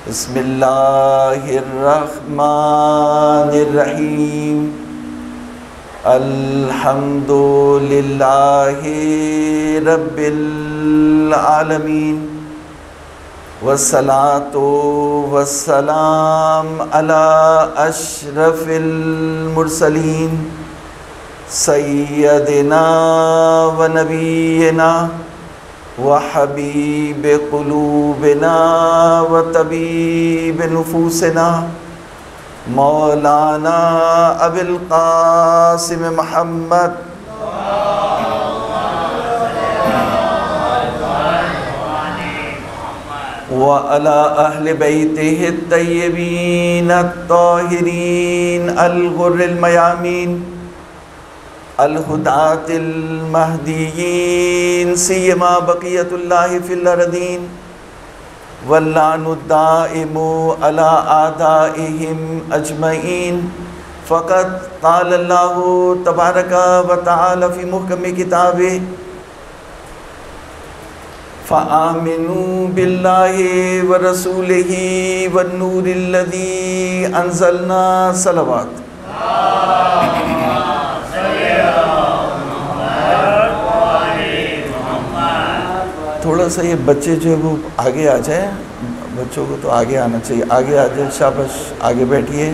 बिस्मिल्लाहिर्रहमानिर्रहीम। अल्हम्दुलिल्लाहि रब्बिल आलमीन वस्सलातु वस्सलाम अला अशरफिल मुरसलीन सय्यदिना व नबीना व हबीब क़ुलूबिना व तबीब नुफूसिना मौलाना अबिल क़ासिम मुहम्मद व अला अहले बैतिहि तय्यबीन अत्ताहिरीन अल-गुर्रिल मयामीन अल-हुदातिल महदीयीन सियमा बक़ियतुल्लाहि फिल अर्दीन वल्लानुद्दाइमु अला आदाइहिम अजमईन। फ़क़त क़ालल्लाहु तबारका व तआला फ़ी मुहकमि किताबिहि फ़आमिनू बिल्लाहि व रसूलिहि वन्नूरिल्लज़ी अंज़लना सलवात। थोड़ा सा ये बच्चे जो है वो आगे आ जाए, बच्चों को तो आगे आना चाहिए, आगे आ जाए, शाबाश, आगे बैठिए।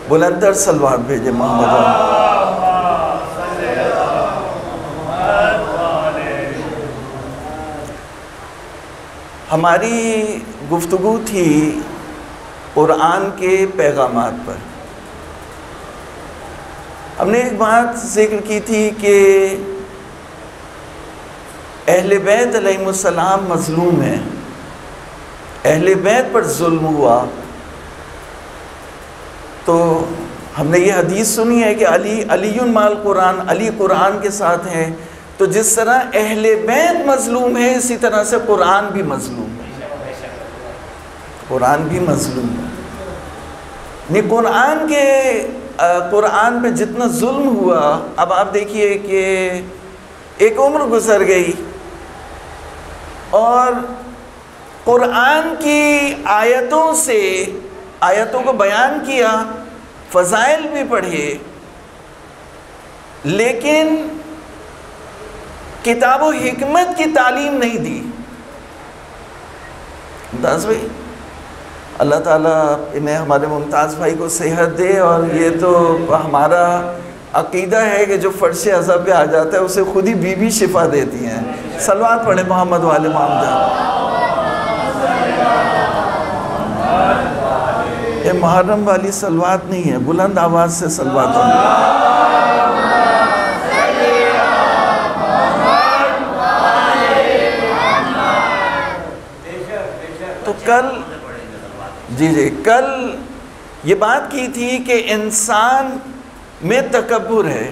बुलंदर सलवार भेजे मोहम्मद। हमारी गुफ्तगू थी कुरान के पैगामात पर। हमने एक बात जिक्र की थी कि अहले बैत अलैहिमुस्सलाम मज़लूम है, अहले बैत पर जुल्म हुआ। तो हमने ये हदीस सुनी है कि अलीयुन माल कुरान, अली कुरान के साथ हैं। तो जिस तरह अहले बैत मज़लूम है, इसी तरह से कुरान भी मज़लूम है, कुरान भी मज़लूम है। नहीं, कुरान पे जितना जुल्म हुआ, अब आप देखिए कि एक उम्र गुजर गई और कुरान की आयतों से आयतों को बयान किया, फ़ज़ाइल भी पढ़े, लेकिन किताब व हिकमत की तालीम नहीं दी। मुमताज़ भाई, अल्लाह ताला इन्हें, हमारे मुमताज़ भाई को सेहत दे। और ये तो हमारा अकीदा है कि जो फ़र्श अज़ब पे आ जाता है उसे खुद ही बीबी शिफा देती हैं। सलवात पढ़े मोहम्मद वाले मोहम्मद। ये मुहर्रम वाली सलवात नहीं है, बुलंद आवाज़ से सलवात पढ़े। तो कल ये बात की थी कि इंसान में तकब्बुर है।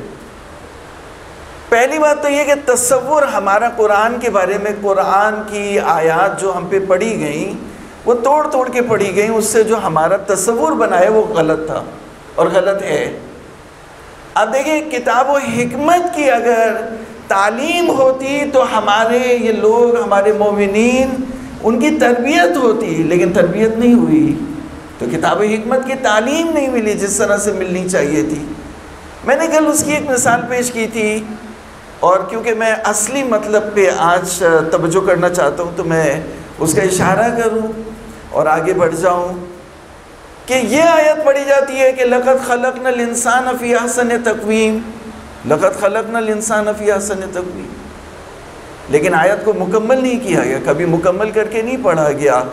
पहली बात तो ये कि तसव्वुर हमारा कुरान के बारे में, कुरान की आयत जो हम पे पढ़ी गई वो तोड़ तोड़ के पढ़ी गई, उससे जो हमारा तसव्वुर बना है वो गलत था और गलत है। अब देखिए, किताब व हिकमत की अगर तालीम होती तो हमारे ये लोग, हमारे मोमिनीन, उनकी तरबियत होती, लेकिन तरबियत नहीं हुई। तो किताब हिकमत की तालीम नहीं मिली जिस तरह से मिलनी चाहिए थी। मैंने कल उसकी एक मिसाल पेश की थी, और क्योंकि मैं असली मतलब पे आज तवज्जो करना चाहता हूँ तो मैं उसका इशारा करूँ और आगे बढ़ जाऊँ कि ये आयत पढ़ी जाती है कि लक़द ख़लक़नल इंसान फ़ी अहसन तक़वीम, लक़द ख़लक़नल इंसान फ़ी अहसन तक़वीम, लेकिन आयत को मुकम्मल नहीं किया गया, कभी मुकम्मल करके नहीं पढ़ा गया।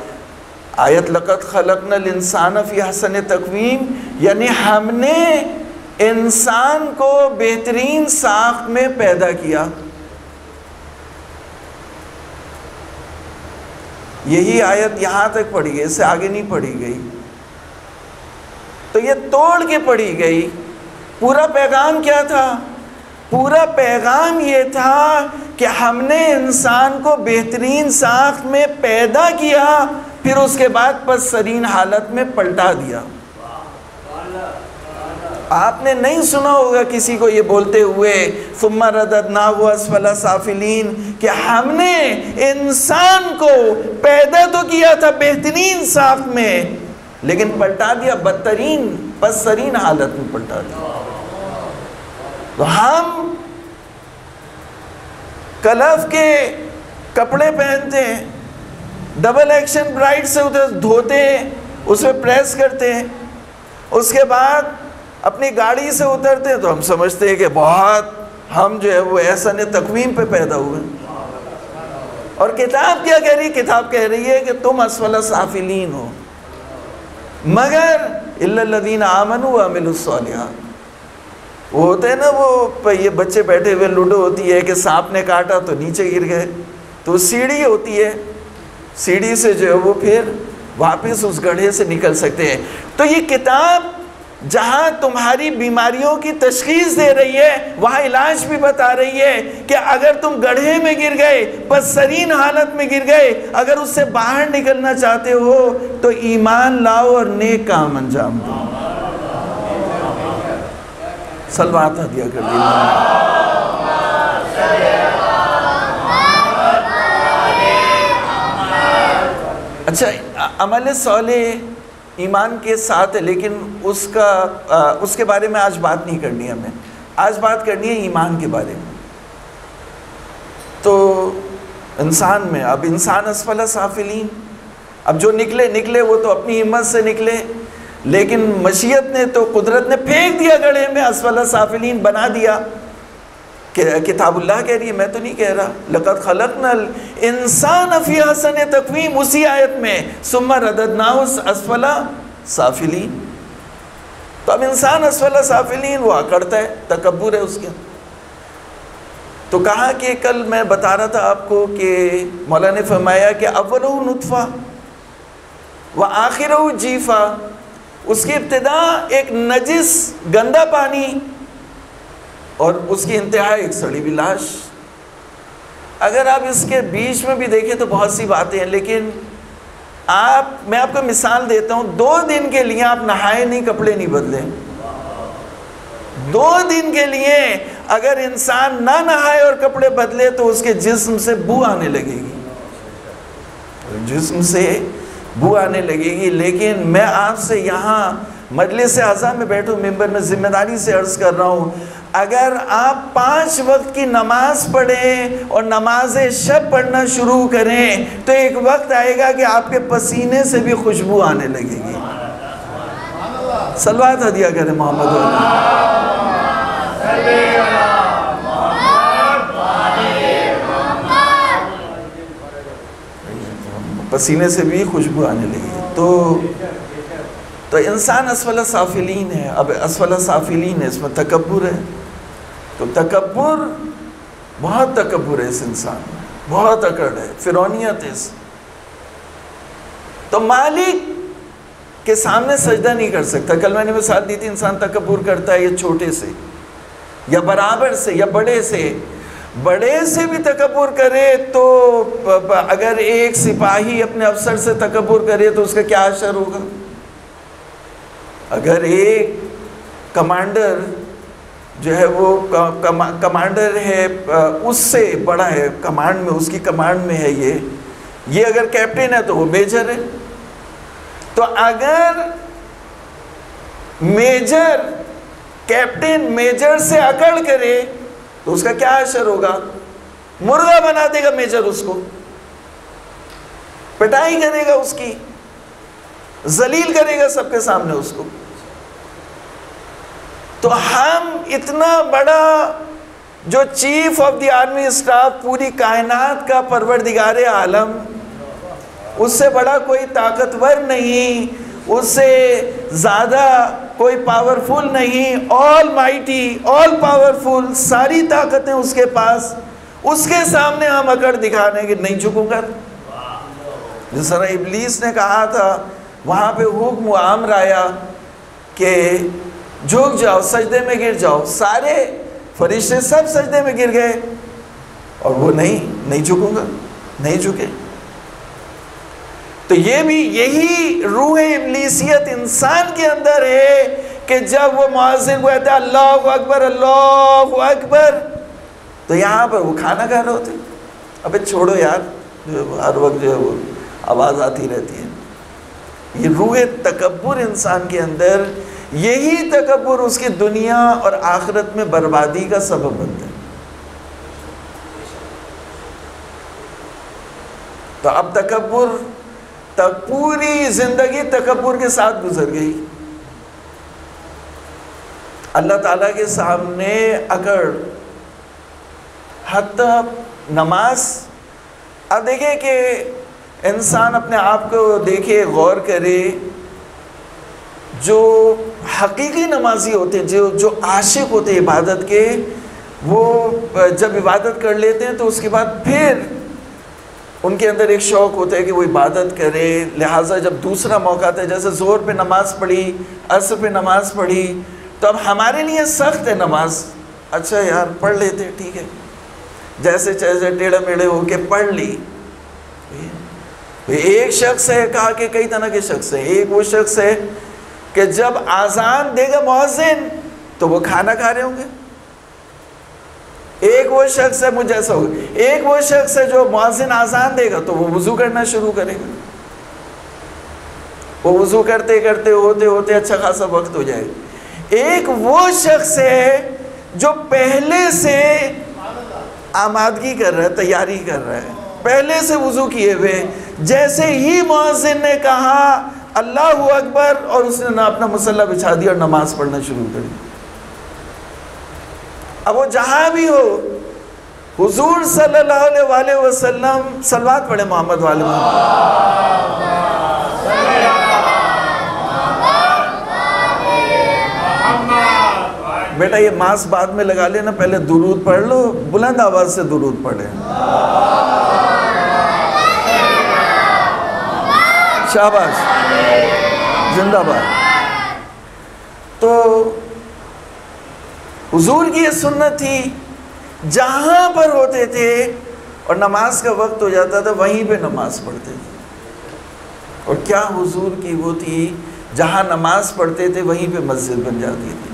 आयत लक़द ख़लक़नल इंसान फ़ी अहसन तक़वीम, यानी हमने इंसान को बेहतरीन साख्त में पैदा किया। यही आयत यहाँ तक पढ़ी गई, इससे आगे नहीं पढ़ी गई। तो ये तोड़ के पढ़ी गई। पूरा पैगाम क्या था? पूरा पैगाम ये था कि हमने इंसान को बेहतरीन साख्त में पैदा किया, फिर उसके बाद पसरीन हालत में पलटा दिया। आपने नहीं सुना होगा किसी को ये बोलते हुए सुम्मा रददनाहु अस्फला साफिलीन, कि हमने इंसान को पैदा तो किया था बेहतरीन साफ में, लेकिन पलटा दिया बदतरीन पसरीन हालत में पलटा दिया। तो हम कलफ के कपड़े पहनते हैं, डबल एक्शन ब्राइट से उधर धोते हैं, उसमें प्रेस करते हैं, उसके बाद अपनी गाड़ी से उतरते हैं तो हम समझते हैं कि बहुत हम जो है वो एहसान तकवीम पे पैदा हुए। और किताब क्या कह रही है? किताब कह रही है कि तुम अस्फला साफिलीन हो, मगर इल्लल्लज़ीना आमनू व अमिलुस्सॉलिहात। वो होते हैं ना, वो ये बच्चे बैठे हुए, लूडो होती है कि सांप ने काटा तो नीचे गिर गए, तो सीढ़ी होती है, सीढ़ी से जो है वो फिर वापस उस गड्ढे से निकल सकते हैं। तो ये किताब जहाँ तुम्हारी बीमारियों की तशखीस दे रही है, वहाँ इलाज भी बता रही है कि अगर तुम गड्ढे में गिर गए, बदतरीन हालत में गिर गए, अगर उससे बाहर निकलना चाहते हो तो ईमान लाओ और नेक काम अंजाम दो। सलवात दिया कर दी। अच्छा, अमल सौले ईमान के साथ है, लेकिन उसके बारे में आज बात नहीं करनी है हमें। आज बात करनी है ईमान के बारे में। तो इंसान में अब इंसान अस्फला साफिलीन, अब जो निकले वो तो अपनी हिम्मत से निकले, लेकिन मशीयत ने तो, कुदरत ने फेंक दिया गड्ढे में, अस्फला साफिलीन बना दिया। किताबुल्लाह कह रही है, मैं तो नहीं कह रहा। लक़द खलक़नल इंसान फ़ी अहसन तक़वीम, उसी आयत में सुम्मा रददनाहु अस्फला साफिलीन। तो अब इंसान अस्फला साफिलीन, वो अकड़ता है, तकब्बुर है उसके। तो कहा कि कल मैं बता रहा था आपको कि मौला ने फरमाया कि अव्वलुहु नुत्फ़ा व आखिरुहु जीफ़ा, उसकी इब्तिदा एक नजिस गंदा पानी और उसकी इंतहा एक सड़ी हुई लाश। अगर आप इसके बीच में भी देखें तो बहुत सी बातें हैं, लेकिन मैं आपको मिसाल देता हूँ। 2 दिन के लिए आप नहाए नहीं, कपड़े नहीं बदले। 2 दिन के लिए अगर इंसान ना नहाए और कपड़े बदले तो उसके जिस्म से बू आने लगेगी, जिस्म से बू आने लगेगी। लेकिन मैं आपसे यहाँ मजलिस आज़ा में बैठूँ, मिंबर में जिम्मेदारी से अर्ज़ कर रहा हूँ, अगर आप 5 वक्त की नमाज पढ़ें और नमाज शब पढ़ना शुरू करें तो एक वक्त आएगा कि आपके पसीने से भी खुशबू आने लगेगी। सलवात हदिया करें मोहम्मद। पसीने से भी खुशबू आने लगी। तो इंसान अस्फला साफिलीन है। अब अस्फला साफिलीन है, इसमें तकब्बुर है। तो तकब्बुर, बहुत तकब्बुर है इस इंसान में, बहुत अकड़ है, फिरौनियत है। तो मालिक के सामने सजदा नहीं कर सकता। कल मैंने मिसाल दी थी, इंसान तकब्बुर करता है ये छोटे से या बराबर से या बड़े से। बड़े से भी तकब्बुर करे तो अगर एक सिपाही अपने अफसर से तकब्बुर करे तो उसका क्या असर होगा? अगर एक कमांडर जो है वो कमांडर है, उससे बड़ा है कमांड में, उसकी कमांड में है ये अगर कैप्टन है तो वो मेजर है। तो अगर मेजर कैप्टन मेजर से अकड़ करे तो उसका क्या असर होगा? मुर्गा बना देगा मेजर, उसको पिटाई करेगा, उसकी जलील करेगा सबके सामने उसको। तो हम इतना बड़ा जो chief of the army staff, पूरी कायनात का परवरदिगार आलम, उससे बड़ा कोई ताकतवर नहीं, उससे ज़्यादा कोई पावरफुल नहीं, ऑल माइटी, ऑल पावरफुल, सारी ताकतें उसके पास। उसके सामने हम अकड़ दिखाने कि नहीं झुकूंगा। जिस तरह इब्लीस ने कहा था, वहाँ पे हुक्म आमर आया कि झुक जाओ, सजदे में गिर जाओ। सारे फरिश्ते सब सजदे में गिर गए और वो नहीं झुकूंगा, नहीं झुके। तो ये भी यही रूह इब्लीसियत इंसान के अंदर है कि जब वो मुअज्जिन कहता है अल्लाहु अकबर अल्लाहु अकबर, तो यहाँ पर वो खाना खा रहे होते। अबे छोड़ो यार, हर वक्त जो है वो आवाज़ आती रहती है। ये रूह तकब्बुर इंसान के अंदर, यही तकब्बुर उसकी दुनिया और आखिरत में बर्बादी का सबब बनता है। तो अब तकब्बुर, तब पूरी जिंदगी तकब्बुर के साथ गुजर गई। अल्लाह ताला के सामने अकड़, हत्ता नमाज। अब देखे कि इंसान अपने आप को देखे, गौर करे, जो हकीकी नमाजी होते हैं, जो आशिक होते हैं इबादत के, वो जब इबादत कर लेते हैं तो उसके बाद फिर उनके अंदर एक शौक़ होता है कि वो इबादत करे। लिहाजा जब दूसरा मौका आता है, जैसे ज़ोहर पे नमाज़ पढ़ी, असर पे नमाज़ पढ़ी, तो अब हमारे लिए सख्त है नमाज। अच्छा यार पढ़ लेते, ठीक है, जैसे जैसे टेढ़े मेढ़े होके पढ़ ली। एक शख्स है, कहा कि कई तरह के शख्स है। एक वो शख्स है कि जब आज़ान देगा मुअज्जिन तो वो खाना खा रहे होंगे। एक वो शख्स है, मुझे ऐसा होगा, एक वो शख्स है जो मुअज्जिन आज़ान देगा तो वो वुज़ू करना शुरू करेगा। वो वुज़ू करते करते होते होते अच्छा खासा वक्त हो जाएगा। एक वो शख्स है जो पहले से आमादगी कर रहा है, तैयारी कर रहा है, पहले से वुज़ू किए हुए। जैसे ही मुअज्जिन ने कहा अल्लाहु अकबर और उसने ना अपना मुसल्ला बिछा दिया और नमाज पढ़ना शुरू कर दी। अब वो जहाँ भी हो, हुजूर सल्लल्लाहु अलैहि वसल्लम, सलवात पढ़े मोहम्मद वाले मोहम्मद। बेटा ये मास्क बाद में लगा लेना, पहले दुरूद पढ़ लो, बुलंद आवाज से दुरूद पढ़े। शाबाश, जिंदाबाद। तो हुजूर की ये सुन्नत थी, जहाँ पर होते थे और नमाज का वक्त हो जाता था वहीं पे नमाज पढ़ते थे। और क्या हुजूर की वो थी, जहाँ नमाज पढ़ते थे वहीं पे मस्जिद बन जाती थी।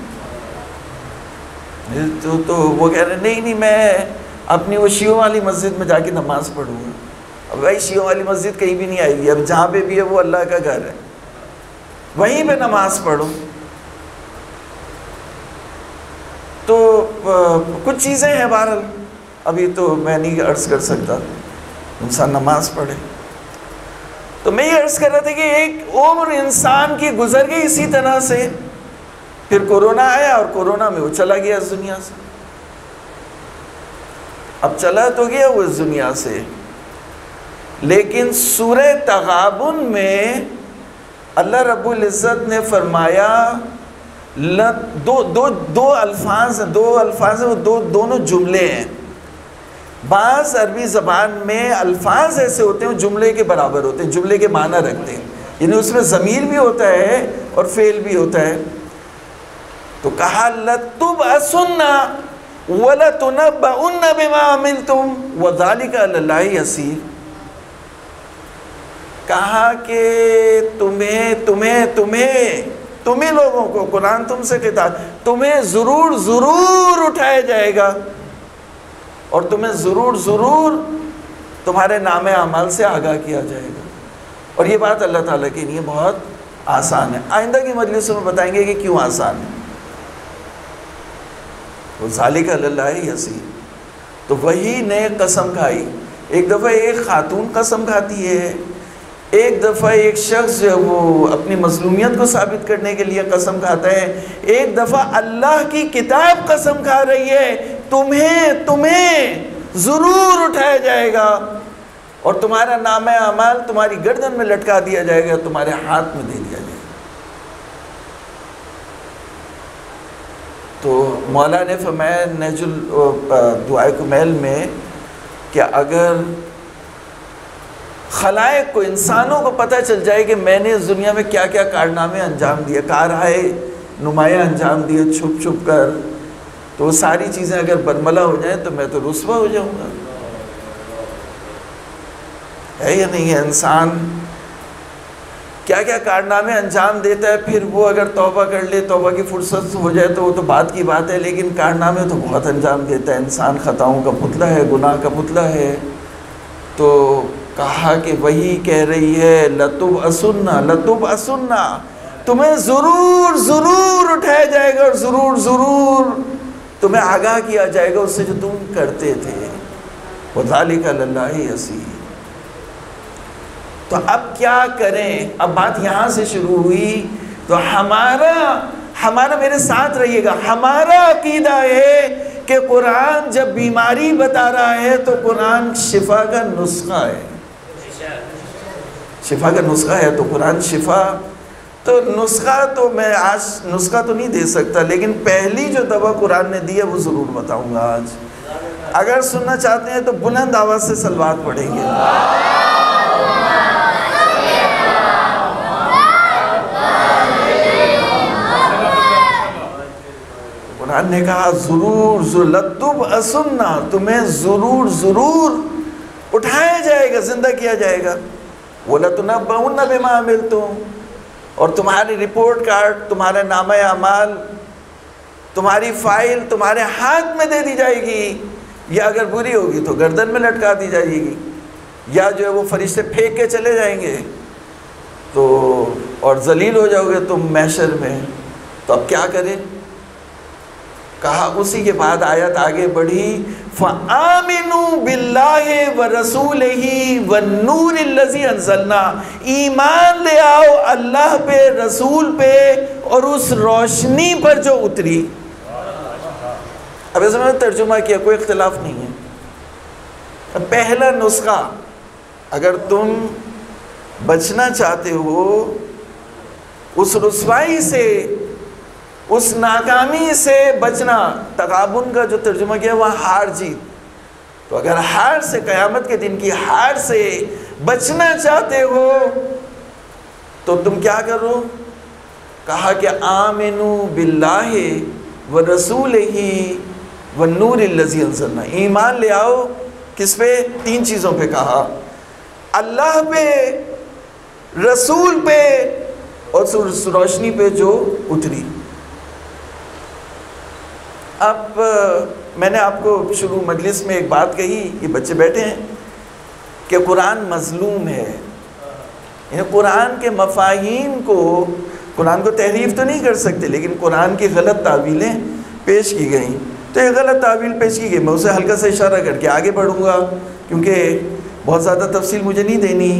तो वो कह रहे नहीं, मैं अपनी वो शियों वाली मस्जिद में जाके नमाज पढ़ूँगा। अब भाई शियों वाली मस्जिद कहीं भी नहीं आएगी, अब जहाँ पे भी है वो अल्लाह का घर है, वहीं पे नमाज पढ़ो। तो कुछ चीज़ें हैं, बहरहाल अभी तो मैं नहीं अर्ज़ कर सकता, इंसान नमाज पढ़े। तो मैं ये अर्ज़ कर रहा था कि एक उम्र इंसान की गुजर गई इसी तरह से। फिर कोरोना आया और कोरोना में वो चला गया इस दुनिया से। अब चला तो गया वो इस दुनिया से, लेकिन सूरह तगाबुन में अल्लाह रब्बुल इज़्ज़त ने फरमाया दो अल्फाज हैं, वो दोनों जुमले हैं। बाज़ अरबी ज़बान में अल्फाज ऐसे होते हैं जुमले के बराबर होते हैं, जुमले के माना रखते हैं, यानी उसमें ज़मीर भी होता है और फ़ेल भी होता है। तो कहा लतुबअसुन्ना वलतुनब्बउन्ना बिमा अमिलतुम वज़ालिका अलल्लाहि यसीर। कहा कि तुम्हें लोगों को, कुरान तुमसे कहता, तुम्हें ज़रूर उठाया जाएगा और तुम्हें ज़रूर तुम्हारे नामे अमाल से आगाह किया जाएगा। और ये बात अल्लाह ताला के लिए बहुत आसान है। आइंदा की मजलिसों में बताएंगे कि क्यों आसान है। वो ज़ालिका अलल्लाहि यसीर। तो वही ने कसम खाई। एक दफ़ा एक खातून कसम खाती है, एक दफ़ा एक शख्स जो वो अपनी मज़लूमियत को साबित करने के लिए कसम खाता है, एक दफ़ा अल्लाह की किताब कसम खा रही है तुम्हें ज़रूर उठाया जाएगा और तुम्हारा नामे अमाल तुम्हारी गर्दन में लटका दिया जाएगा, तुम्हारे हाथ में दे दिया जाएगा। तो मौला ने फरमाया नजुल दुआए कुमैल में कि अगर खलाइक को, इंसानों को पता चल जाए कि मैंने इस दुनिया में क्या क्या कारनामे अंजाम दिए, कारहाय नुमाया अंजाम दिए छुप छुप कर, तो वो सारी चीज़ें अगर बरमला हो जाएं तो मैं तो रुस्वा हो जाऊंगा। है या नहीं है? इंसान क्या क्या कारनामे अंजाम देता है, फिर वो अगर तौबा कर ले, तौबा की फुर्सत हो जाए तो वो तो बात की बात है, लेकिन कारनामे तो बहुत अंजाम देता है। इंसान ख़ताओं का पुतला है, गुनाह का पुतला है। तो कहा कि वही कह रही है लतुब असुन्ना, तुम्हें ज़रूर ज़रूर उठाया जाएगा और ज़रूर ज़रूर तुम्हें आगाह किया जाएगा उससे जो तुम करते थे। वज़ालिका लल्लाहि यसीर। तो अब क्या करें? अब बात यहाँ से शुरू हुई। तो हमारा मेरे साथ रहिएगा, हमारा अकीदा है कि कुरान जब बीमारी बता रहा है तो कुरान शिफा का नुस्खा है, शिफा का नुस्खा है। तो कुरान शिफा, तो नुस्खा तो मैं आज नुस्खा तो नहीं दे सकता, लेकिन पहली जो दवा कुरान ने दी है वो ज़रूर बताऊंगा आज। अगर सुनना चाहते हैं तो बुलंद आवाज़ से सलवात पढ़ेंगे। कुरान ने कहा ज़रूर लतुब असुन्ना, तुम्हें ज़रूर ज़रूर उठाया जाएगा, ज़िंदा किया जाएगा। वलतुनब्बउन्ना बिमा अमिलतुम, और तुम्हारी रिपोर्ट कार्ड, तुम्हारा नामा अमाल, तुम्हारी फाइल तुम्हारे हाथ में दे दी जाएगी। या अगर बुरी होगी तो गर्दन में लटका दी जाएगी, या जो है वो फरिश्ते फेंक के चले जाएंगे तो, और जलील हो जाओगे तुम महशर में। तो अब क्या करें? कहा, उसी के बाद आयत आगे बढ़ी, फ़आमिनू बिल्लाहि व रसूलिही व नूरिल्लज़ी अंज़लना, ईमान ले आओ अल्लाह पे, रसूल पे और उस रोशनी पर जो उतरी। अब इसमें मैंने तर्जुमा किया, कोई इख्तिलाफ नहीं है। पहला नुस्खा, अगर तुम बचना चाहते हो उस रुसवाई से, उस नाकामी से बचना, तगाबुन का जो तर्जुमा किया वह हार जीत। तो अगर हार से, क़यामत के दिन की हार से बचना चाहते हो तो तुम क्या करो? कहा कि आमिनू बिल्लाहि व रसूलिही व नूरिल्लज़ी अंज़लना, ईमान ले आओ किस पे? 3 चीज़ों पे कहा, अल्लाह पे, रसूल पे और उस रोशनी पे जो उतरी। अब मैंने आपको शुरू मजलिस में एक बात कही, ये बच्चे बैठे हैं, कि कुरान मज़लूम है। कुरान के मफ़ाहीम को, कुरान को तहरीफ तो नहीं कर सकते, लेकिन कुरान की गलत तावीलें पेश की गई। तो ये गलत तावील पेश की गई, मैं उसे हल्का सा इशारा करके आगे बढ़ूँगा, क्योंकि बहुत ज़्यादा तफसील मुझे नहीं देनी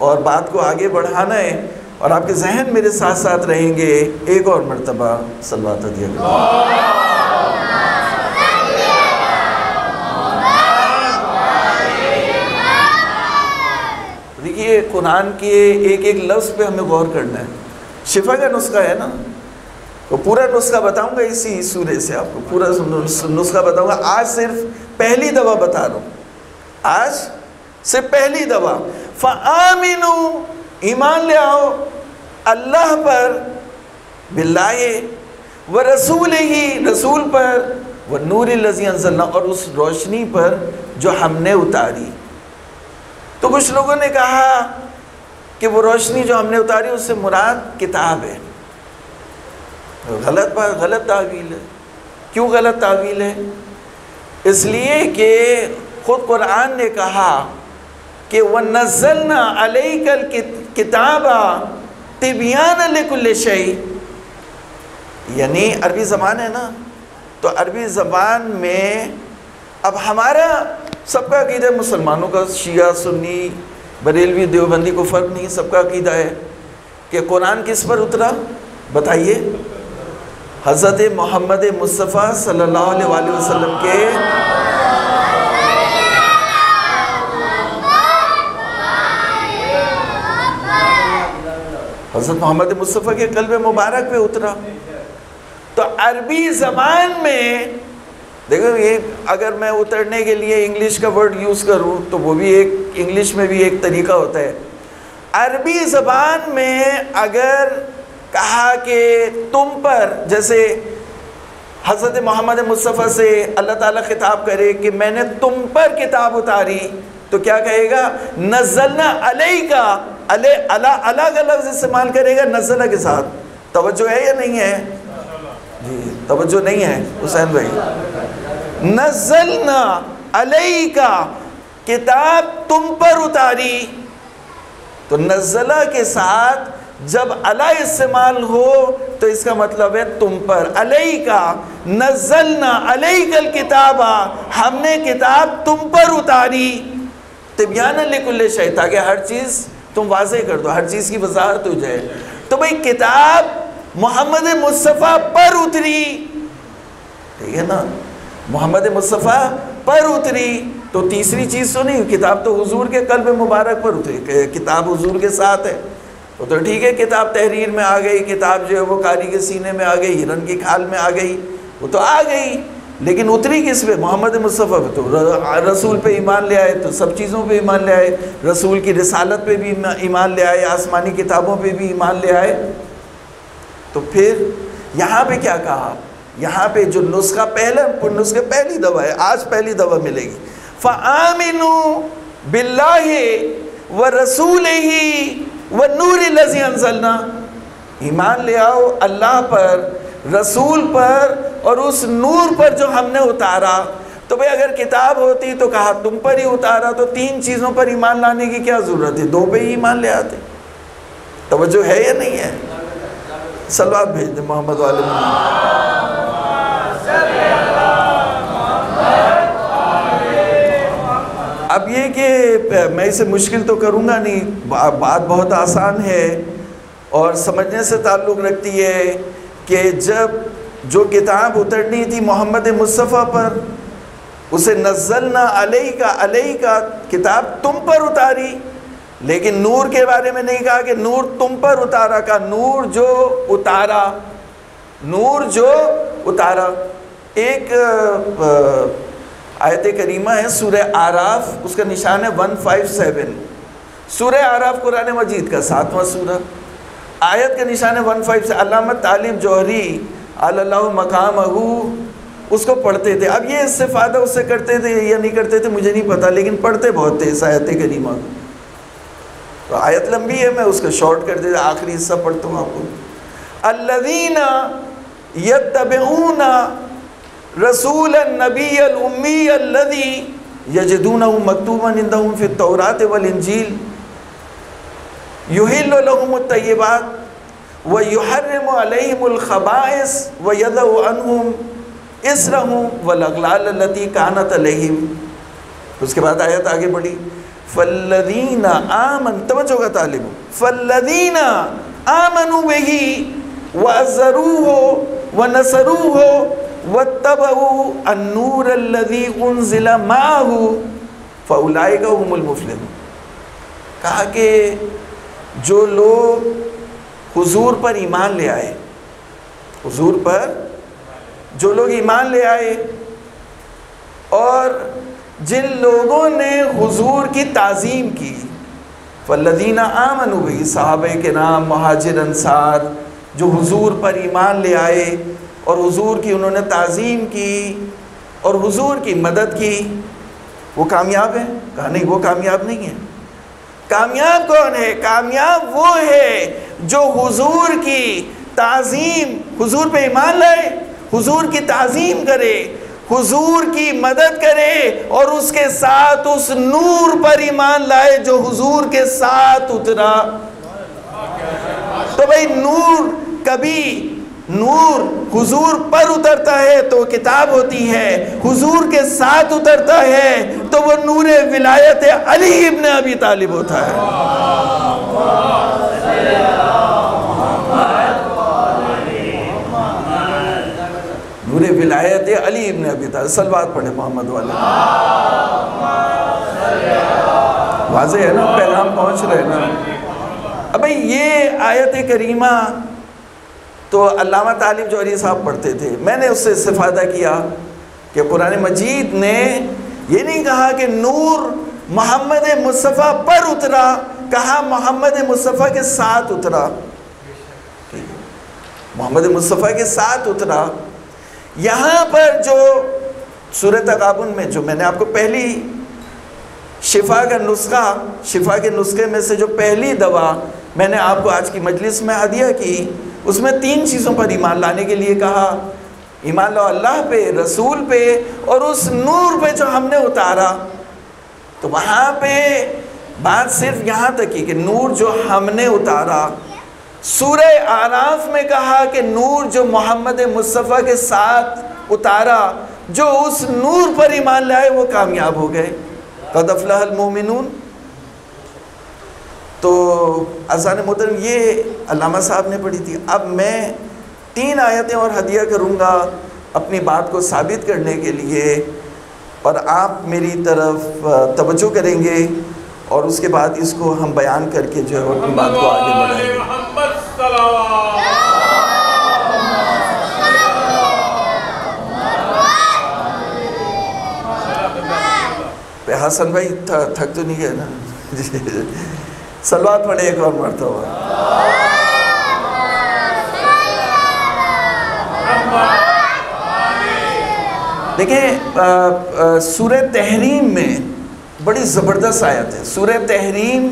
और बात को आगे बढ़ाना है, और आपके जहन मेरे साथ साथ रहेंगे। एक और मरतबा सल्लल्लाहु अलैहि वसल्लम। देखिए, कुरान के एक एक लफ्ज़ पे हमें गौर करना है। शिफा का नुस्खा है ना, तो पूरा नुस्खा बताऊंगा इसी सूरे से, आपको पूरा नुस्खा बताऊंगा। आज सिर्फ पहली दवा बता रहा हूँ, आज सिर्फ पहली दवा। फ़आमिनू, ईमान ले आओ अल्लाह पर, बिल्लाहि व रसूलिही, रसूल पर, व नूरिल्लज़ी अंज़लना, और उस रोशनी पर जो हमने उतारी। तो कुछ लोगों ने कहा कि वो रोशनी जो हमने उतारी उससे मुराद किताब है। गलत बात, गलत तावील है। क्यों गलत तावील है? इसलिए कि खुद कुरान ने कहा कि वन्नज़्ज़लना अलैकल किताबा तिब्यानन लिकुल्लि शै, यानी अरबी ज़बान है ना, तो अरबी ज़बान में अब हमारा सबका अकीदा है, मुसलमानों का, शिया सुन्नी बरेलवी देवबंदी को फ़र्क नहीं, सबका अकीदा है कि कुरान किस पर उतरा? बताइए, हज़रत मोहम्मद मुस्तफ़ा सल्लल्लाहु अलैहि वसल्लम के हज़रत मोहम्मद मुस्तफ़ा के क़ल्ब मुबारक पे उतरा। तो अरबी ज़बान में देखो, ये अगर मैं उतरने के लिए इंग्लिश का वर्ड यूज़ करूँ तो वो भी एक, इंग्लिश में भी एक तरीका होता है। अरबी ज़बान में अगर कहा कि तुम पर, जैसे हज़रत मोहम्मद मुस्तफ़ा से अल्लाह ताला खिताब करे कि मैंने तुम पर किताब उतारी, तो क्या कहेगा? नज़्ज़लना अलैका, अलग अलग इस्तेमाल करेगा नज़ला के साथ। तवज्जो है या नहीं है जी? तवज्जो नहीं है हुसैन भाई। नज़लना अलैका, किताब तुम पर उतारी। तो नज़ला के साथ जब अला इस्तेमाल हो तो इसका मतलब है तुम पर। अलैका नज़लना अलैकल किताबा, हमने किताब तुम पर उतारी। तिब्यान लिकुल्ल शै, ताकि हर चीज़ तुम वाज़ेह कर दो, हर चीज़ की वजाहत हो जाए। तो भाई किताब मोहम्मद मुस्तफ़ा पर उतरी, ठीक है ना, मोहम्मद मुस्तफ़ा पर उतरी। तो तीसरी चीज़ तो नहीं, किताब तो हुजूर के कल्ब मुबारक पर उतरी, किताब हुजूर के साथ है। तो ठीक है, किताब तहरीर में आ गई, किताब जो है वो कारी के सीने में आ गई, हिरन की खाल में आ गई, वो तो आ गई, लेकिन उतरी किस पे? मोहम्मद मुस्तफ़ा पे। तो रसूल पे ईमान ले आए तो सब चीज़ों पे ईमान ले आए, रसूल की रिसालत पे भी ईमान ले आए, आसमानी किताबों पे भी ईमान ले आए। तो फिर यहाँ पे क्या कहा? यहाँ पे जो नुस्खा नुस्खे पहली दवा है, आज पहली दवा मिलेगी। फ़आमिनु बिल्लाहि व रसूलिही व नूरिल लज़ी अंज़लना, ईमान ले आओ अल्लाह पर, रसूल पर और उस नूर पर जो हमने उतारा। तो भाई अगर किताब होती तो कहा तुम पर ही उतारा, तो तीन चीज़ों पर ईमान लाने की क्या ज़रूरत है? दो पे ही ईमान ले आते। तवज्जो है या नहीं है? सलवात भेज दे मोहम्मद वाले में। अब ये कि मैं इसे मुश्किल तो करूँगा नहीं, बात बहुत आसान है और समझने से ताल्लुक़ रखती है कि जब जो किताब उतरनी थी मोहम्मद मुस्तफ़ा पर, उसे नज़लना अलैका किताब तुम पर उतारी, लेकिन नूर के बारे में नहीं कहा कि नूर तुम पर उतारा, का नूर जो उतारा, नूर जो उतारा। एक आयत करीमा है सूरह आराफ, उसका निशान है 157। सूरह आराफ कुरान मजीद का 7वां सूरा, आयत का निशान है 157। अल्लामा तालिब जौहरी अल्लाह मकामहू उसको पढ़ते थे। अब ये इस्तिफादा उससे करते थे या नहीं करते थे मुझे नहीं पता, लेकिन पढ़ते बहुत थे इस आयत करीमा। तो आयत लंबी है, मैं उसका शॉर्ट कर देता, आखिरी हिस्सा पढ़ता हूँ आपको। अल्लज़ीना यत्तबिऊना रसूलन नबिय्यल उम्मी अल्लज़ी यजिदूनहु मक्तूबन इंदहुम फित तौरात वल इंजील युहिल्लु लहुमुत तय्यिबात व युहर्रिमु अलैहिमुल खबाइस व यदउ अन्हुम इस्रहुम वल अगलाल अल्लती कानत अलैहिम। उसके बाद आयत आगे बढ़ी, फल्लज़ीना आमन, तवज्जो का तालिब, फल्लज़ीना आमनु बिही व अज़्ज़रूहु व नसरूहु वत्तबऊ अन्नूर अल्लज़ी उन्ज़िला माहू फ़उलाइका हुमुल मुफ़्लिहून। कहा कि जो लोग हुजूर पर ईमान ले आए, हुजूर पर जो लोग ईमान ले आए और जिन लोगों ने हुजूर की ताज़ीम की, फ़ल्लज़ीना आमनु बिही, सहाबे के नाम मुहाजिर अंसार जो हुजूर पर ईमान ले आए और हुजूर की उन्होंने ताज़ीम की और हुजूर की मदद की, वो कामयाब है? कहा नहीं, वो कामयाब नहीं है। कामयाब कौन है? कामयाब वो है जो हुजूर की ताज़ीम, हुजूर पे ईमान लाए, हुजूर की ताज़ीम करे, हुजूर की मदद करे और उसके साथ उस नूर पर ईमान लाए जो हुजूर के साथ उतरा। तो भाई नूर, कभी नूर हुजूर पर उतरता है तो किताब होती है, हुजूर के साथ उतरता है तो वो नूर विलायत अली इब्न अबी तालिब होता है। नूर विलायत अली इब्न अबी तालिब। सलवात पढ़े मोहम्मद वाले। वाज़ेह है ना, पैगाम पहुँच रहे ना। अब भाई ये आयत करीमा तो अल्लामा तालिब जौहरी साहब पढ़ते थे, मैंने उससे इस्तिफादा किया कि कुरान मजीद ने ये नहीं कहा कि नूर मोहम्मद मुस्तफ़ा पर उतरा, कहा मोहम्मद मुस्तफ़ा के साथ उतरा, मोहम्मद मुस्तफ़ा के साथ उतरा। यहाँ पर जो सूरह तगाबुन में जो मैंने आपको पहली शिफा का नुस्खा, शिफा के नुस्खे में से जो पहली दवा मैंने आपको आज की मजलिस में हदिया की, उसमें 3 चीज़ों पर ईमान लाने के लिए कहा। ईमान लो अल्लाह पे, रसूल पे और उस नूर पे जो हमने उतारा। तो वहाँ पे बात सिर्फ यहाँ तक की कि नूर जो हमने उतारा। सूरह आराफ में कहा कि नूर जो मोहम्मद मुस्तफ़ा के साथ उतारा, जो उस नूर पर ईमान लाए वो कामयाब हो गए। क़द अफ़लहल मोमिनून। तो अज़ान मोहतरम ये अल्लामा साहब ने पढ़ी थी। अब मैं 3 आयतें और हदिया करूँगा अपनी बात को साबित करने के लिए, और आप मेरी तरफ तवज्जो करेंगे और उसके बाद इसको हम बयान करके जो है अपनी बात को आगे बढ़ाएंगे। हसन भाई थक तो नहीं गए ना? सलवात पढ़े एक और मरतबा। देखिए सूरह तहरीम में बड़ी ज़बरदस्त आयत है। सूरह तहरीम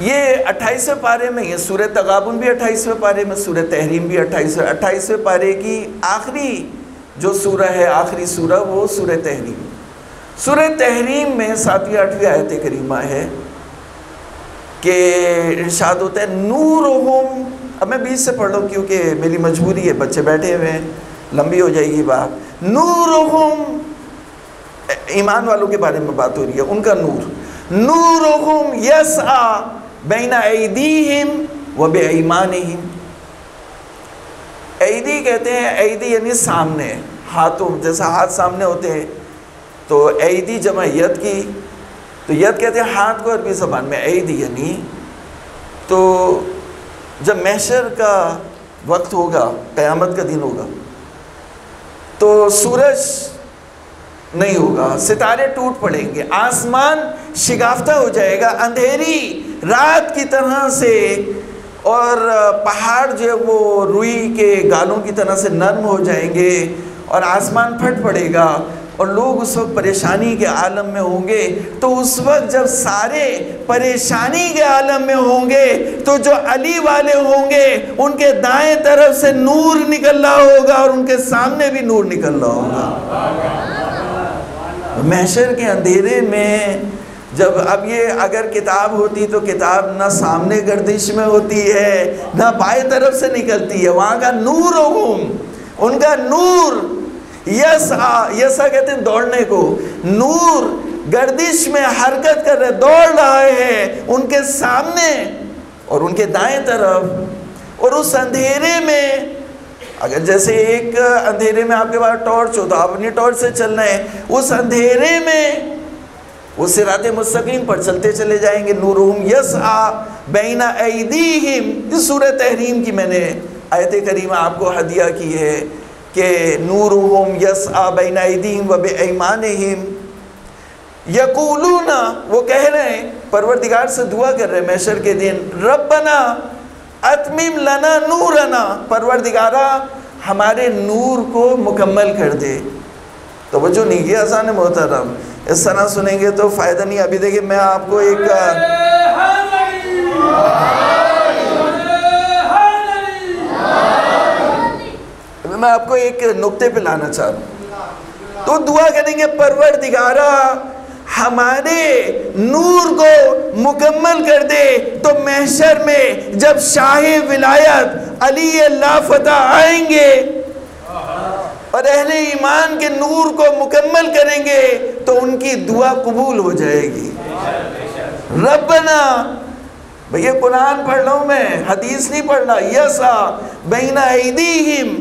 ये 28वें पारे में है। सूरह तगाबुन भी 28वें पारे में, सूरह तहरीम भी 28वें पारे की आखिरी जो सूरह है, आखिरी सूरह वो सूरह तहरीम। सूरह तहरीम में 7वीं 8वीं आयत करीमा है कि इरशाद होता है नूरुहुम। अब मैं 20 से पढ़ रहा हूँ क्योंकि मेरी मजबूरी है, बच्चे बैठे हुए हैं, लंबी हो जाएगी बात। नूरुहुम, ईमान वालों के बारे में बात हो रही है, उनका नूर। नूरुहुम यस्आ बैना ऐदीहिम व बिईमानिहिम। ऐदी कहते हैं, ऐदी यानी सामने, हाथों, जैसा हाथ सामने होते हैं तो ऐदी जमा यद की, तो यद कहते हैं हाथ को अरबी ज़बान में, ऐदी यानी। तो जब महशर का वक्त होगा, क़यामत का दिन होगा, तो सूरज नहीं होगा, सितारे टूट पड़ेंगे, आसमान शिगाफ्ता हो जाएगा, अंधेरी रात की तरह से, और पहाड़ जो है वो रुई के गालों की तरह से नर्म हो जाएंगे और आसमान फट पड़ेगा और लोग उस वक्त परेशानी के आलम में होंगे। तो उस वक्त जब सारे परेशानी के आलम में होंगे तो जो अली वाले होंगे उनके दाएं तरफ से नूर निकल रहा होगा और उनके सामने भी नूर निकल रहा होगा। महशर के अंधेरे में जब, अब ये अगर किताब होती तो किताब ना सामने गर्दिश में होती है ना बाएं तरफ से निकलती है, वहाँ का नूर उनका नूर, यसा कहते हैं दौड़ने को, नूर गर्दिश में हरकत कर रहे, दौड़ रहे हैं उनके सामने और उनके दाएं तरफ। और उस अंधेरे में, अगर जैसे एक अंधेरे में आपके पास टॉर्च हो तो आप अपनी टॉर्च से चलना है, उस अंधेरे में वो सिराते मुस्तकीम पर चलते चले जाएंगे। नूरुहुम यस्आ बैना ऐदीहिम। इस सूरह तहरीम की मैंने आयत करीमा आपको हदिया की है कि नूरुहुम यस्आ बैना ऐदीहिम व बिईमानिहिम यक़ूलूना, वो कह रहे हैं, परवरदिगार से दुआ कर रहे हैं महशर के दिन, रब्बना अतमिम लना नूरना, परवरदिगारा हमारे नूर को मुकम्मल कर दे। तो वो जो नहीं किया अज़ान मोहतरम, इस तरह सुनेंगे तो फ़ायदा नहीं। अभी देखिए मैं आपको एक नुक्ते पे लाना चाह रहा हूँ। तो दुआ करेंगे परवरदिगारा हमारे नूर को मुकम्मल कर दे। तो महशर में जब शाही विलायत अली लाफता आएंगे और अहले ईमान के नूर को मुकम्मल करेंगे तो उनकी दुआ कबूल हो जाएगी। रब्बना, भैया कुरान पढ़ रहा हूँ मैं, हदीस नहीं पढ़ रहा। यसा बैना ऐदीहिम,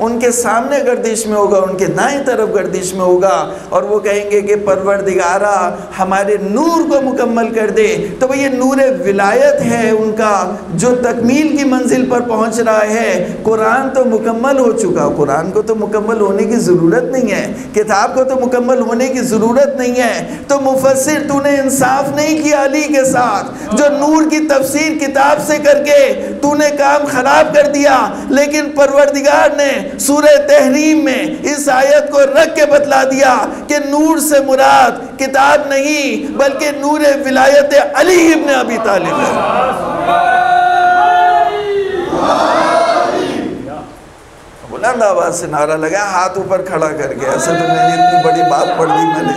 उनके सामने गर्दिश में होगा, उनके दाएं तरफ गर्दिश में होगा और वो कहेंगे कि परवरदिगारा हमारे नूर को मुकम्मल कर दे। तो भैया नूर विलायत है उनका, जो तकमील की मंजिल पर पहुंच रहा है। कुरान तो मुकम्मल हो चुका, कुरान को तो मुकम्मल होने की ज़रूरत नहीं है, किताब को तो मुकम्मल होने की ज़रूरत नहीं है। तो मुफस्सिर तूने इंसाफ नहीं किया अली के साथ, जो नूर की तफसीर किताब से करके तूने काम ख़राब कर दिया। लेकिन परवरदिगार ने सूरह तहरीम में इस आयत को रख के बतला दिया कि नूर से मुराद किताब नहीं बल्कि नूर विलायत अली इब्न अबी तालिब है। बुलंद आवाज से नारा लगा, हाथ ऊपर खड़ा करके, ऐसे तो मैंने इतनी बड़ी बात पढ़ दी मैंने।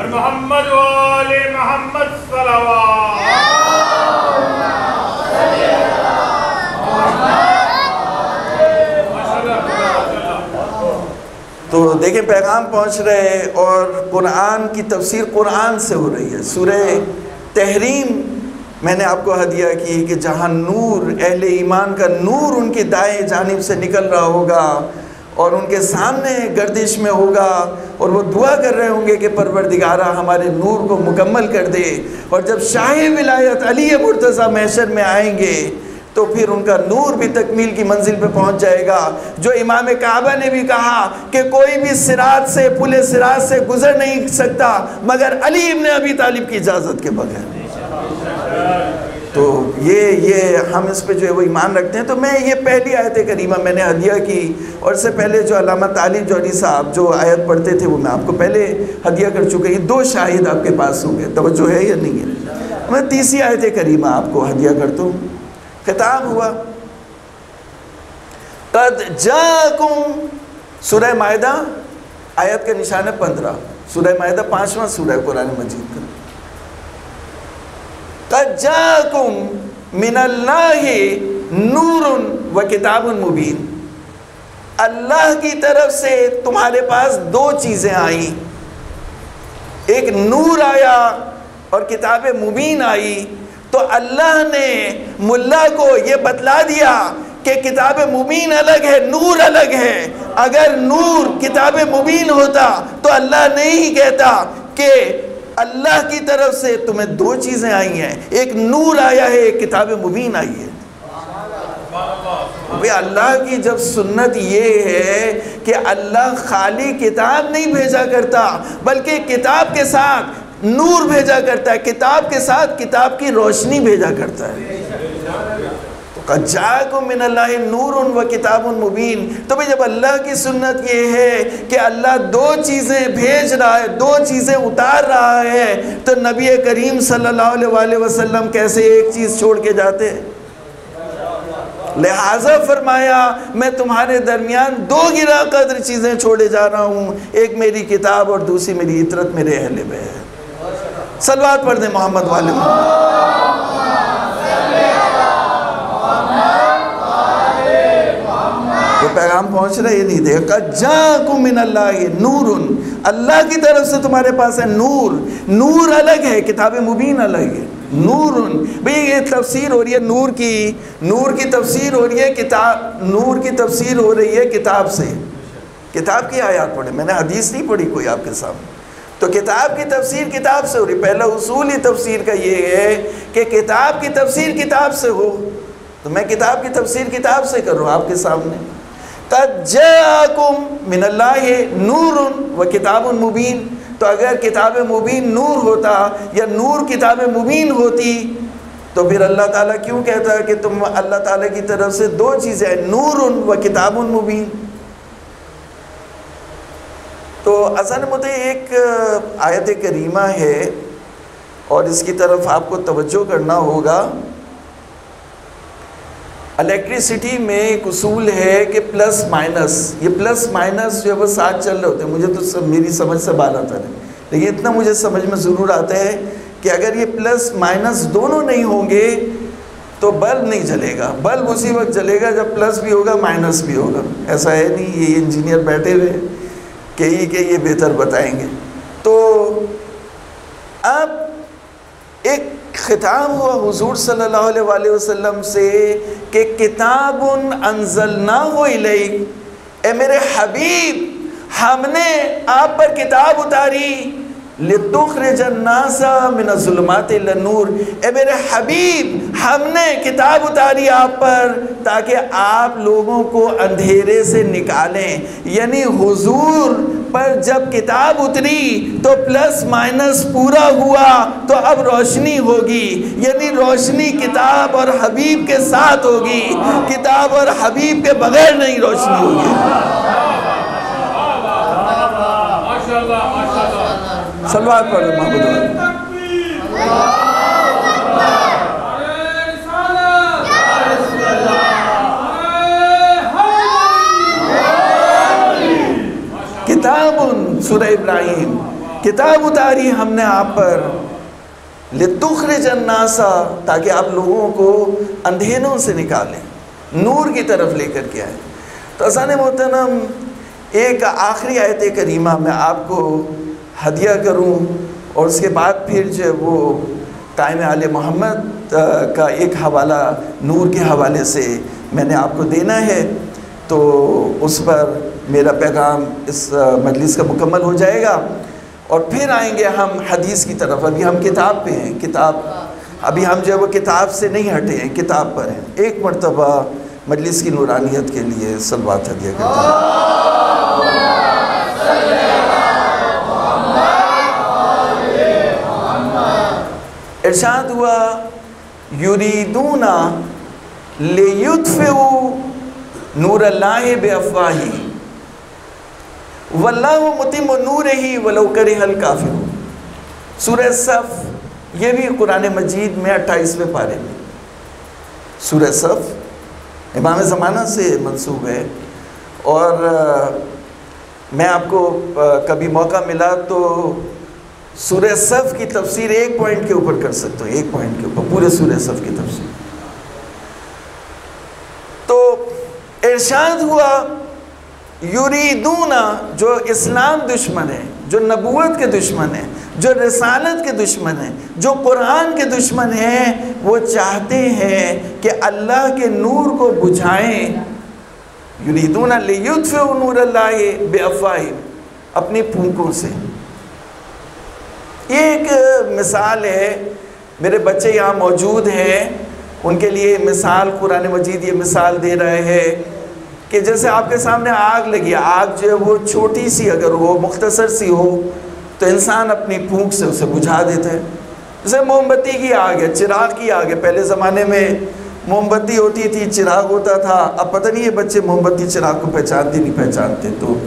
मोहम्मद वाले मोहम्मद सल्लल्लाहु। तो देखें पैगाम पहुंच रहे हैं और कुरान की तफसीर कुरान से हो रही है। सूरह तहरीम मैंने आपको हदिया की कि जहाँ नूर अहले ईमान का नूर उनकी दाएं जानिब से निकल रहा होगा और उनके सामने गर्दिश में होगा और वो दुआ कर रहे होंगे कि परवरदिगारा हमारे नूर को मुकम्मल कर दे। और जब शाह विलायत अली मुर्तज़ा महशर में आएंगे तो फिर उनका नूर भी तकमील की मंजिल पे पहुंच जाएगा। जो इमाम काबा ने भी कहा कि कोई भी सिरात से पुले सिरात से गुजर नहीं सकता मगर अली इब्न अबी तालिब की इजाज़त के बगैर। तो ये हम इस पे जो है वो ईमान रखते हैं। तो मैं ये पहली आयत करीमा मैंने हदिया की और इससे पहले जो अल्लामा तालिब जौहरी साहब जो आयत पढ़ते थे वो मैं आपको पहले हदिया कर चुका। ये दो शाहिद आपके पास होंगे, तवज्जो है या नहीं है। मैं तीसरी आयत करीमा आपको हदिया करता हूँ। खिताब हुआ कद जाकुम, सूरह मायदा आयत का निशान है 15। सूरह मायदा 5वां सूरह कुरान मजीद का। कद जाकुम मिनल्लाहि नूरुन व किताबुन मुबीन, अल्लाह की तरफ से तुम्हारे पास दो चीज़ें आई, एक नूर आया और किताब मुबीन आई। तो अल्लाह ने मुल्ला को ये बतला दिया कि किताब मुबीन अलग है, नूर अलग है। अगर नूर किताब मुबीन होता तो अल्लाह नहीं कहता कि अल्लाह की तरफ से तुम्हें दो चीज़ें आई हैं, एक नूर आया है, एक किताब मुबीन आई है। वे अल्लाह की जब सुन्नत ये है कि अल्लाह खाली किताब नहीं भेजा करता बल्कि किताब के साथ नूर भेजा करता है, किताब के साथ किताब की रोशनी भेजा करता है। तो जाकुम मिनल्लाहि नूरुन व किताबुन मुबीन। तो भाई जब अल्लाह की सुन्नत ये है कि अल्लाह दो चीज़ें भेज रहा है, दो चीज़ें उतार रहा है, तो नबी करीम सल्लल्लाहु अलैहि वसल्लम कैसे एक चीज़ छोड़ के जाते हैं। लिहाजा फरमाया मैं तुम्हारे दरमियान दो गिरा कदर चीज़ें छोड़े जा रहा हूँ, एक मेरी किताब और दूसरी मेरी इतरत मेरे अहले बैत। सलवात पढ़ दे मोहम्मद वाले। तो पैगाम पहुंच रहा है, ये नहीं देखा जाकुम मिनल्लाहि नूरुन, अल्लाह की तरफ से तुम्हारे पास है नूर। नूर अलग है, किताब मुबीन अलग है। नूरुन भाई ये तफसीर हो रही है नूर की तफसीर हो रही है किताब, नूर की तफसीर हो रही है किताब से। किताब की आयत पढ़े, मैंने हदीस नहीं पढ़ी कोई आपके सामने। तो किताब की तफसीर किताब से हो रही। पहला उसूल ही तफसीर का ये है कि किताब की तफसीर किताब से हो। तो मैं किताब की तफसीर किताब से कर रहा हूँ आपके सामने। कद जाकुम मिनल्लाहि नूरुन व किताबुन मुबीन। तो अगर किताब मुबीन नूर होता या नूर किताब मुबीन होती तो फिर अल्लाह ताला क्यों कहता है कि तुम अल्लाह ताला की तरफ से दो चीज़ें नूरुन व किताबुन मुबीन। तो असल मुझे एक आयत करीमा है और इसकी तरफ आपको तवज्जो करना होगा। इलेक्ट्रिसिटी में एक उसूल है कि प्लस माइनस, ये प्लस माइनस जो है वो साथ चल रहे होते हैं। मुझे तो मेरी समझ से बाहर आता है, लेकिन इतना मुझे समझ में ज़रूर आता है कि अगर ये प्लस माइनस दोनों नहीं होंगे तो बल्ब नहीं जलेगा। बल्ब उसी वक्त जलेगा जब प्लस भी होगा माइनस भी होगा। ऐसा है नहीं, ये इंजीनियर बैठे हुए के ये बेहतर बताएंगे। तो अब एक खिताब हुआ हुजूर सल्लल्लाहु अलैहि वसल्लम से कि किताबुन अंज़लनाहु इलैक, ए मेरे हबीब हमने आप पर किताब उतारी लितुखरिजन्नासा मिनज़्ज़ुलुमाति इलन-नूर। ए मेरे हबीब, हमने किताब उतारी आप पर ताकि आप लोगों को अंधेरे से निकालें। यानी हुजूर पर जब किताब उतरी तो प्लस माइनस पूरा हुआ, तो अब रोशनी होगी। यानी रोशनी किताब और हबीब के साथ होगी, किताब और हबीब के बगैर नहीं रोशनी होगी। सलवात पढ़ो महमूद। किताबुन, सूरह इब्राहिम, किताब उतारी हमने आप पर लितुखरिजन्नासा, ताकि आप लोगों को अंधेरों से निकालें, नूर की तरफ लेकर के आए। तो अज़ान मोहतरम, एक आखिरी आयत करीमा मैं आपको हदिया करूं और उसके बाद फिर जो वो कायम आले मोहम्मद का एक हवाला नूर के हवाले से मैंने आपको देना है, तो उस पर मेरा पैगाम इस मजलिस का मुकम्मल हो जाएगा और फिर आएंगे हम हदीस की तरफ। अभी हम किताब पे हैं, किताब अभी हम जो है वो किताब से नहीं हटे हैं, किताब पर हैं। एक मरतबा मजलिस की नूरानियत के लिए सलवात हदिया करते हैं। इरशाद हुआ, युरीदूना लियुत्फिउ नूरल्लाहि बिअफ़वाही वल्लाहु मुतिम्मु नूरिही वलौ करिहल काफ़िरून। सूरह सफ़, ये भी कुरान मजीद में 28वें पारे में। सूरह सफ़ इमाम ज़माना से मंसूब है और मैं आपको कभी मौका मिला तो सूरह सफ़ की तफसीर एक पॉइंट के ऊपर कर सकता हूँ, एक पॉइंट के ऊपर पूरे सूरह सफ़ की तफसीर। तो इरशाद हुआ, युरीदूना, जो इस्लाम दुश्मन है, जो नबूवत के दुश्मन है, जो रिसालत के दुश्मन है, जो कुरान के दुश्मन हैं, वो चाहते हैं कि अल्लाह के नूर को बुझाएं। युरीदूना लियुत्फिउ नूरल्लाहि बिअफ़वाही, अपनी फूंकों से। ये एक मिसाल है, मेरे बच्चे यहाँ मौजूद हैं, उनके लिए मिसाल कुरान मजीद ये मिसाल दे रहे हैं कि जैसे आपके सामने आग लगी, आग जो है वो छोटी सी अगर हो, मुख्तसर सी हो, तो इंसान अपनी फूंक से उसे बुझा देते हैं। जैसे मोमबत्ती की आग है, चिराग की आग है। पहले ज़माने में मोमबत्ती होती थी, चिराग होता था। अब पता नहीं ये बच्चे मोमबत्ती चिराग को पहचानते नहीं पहचानते। तो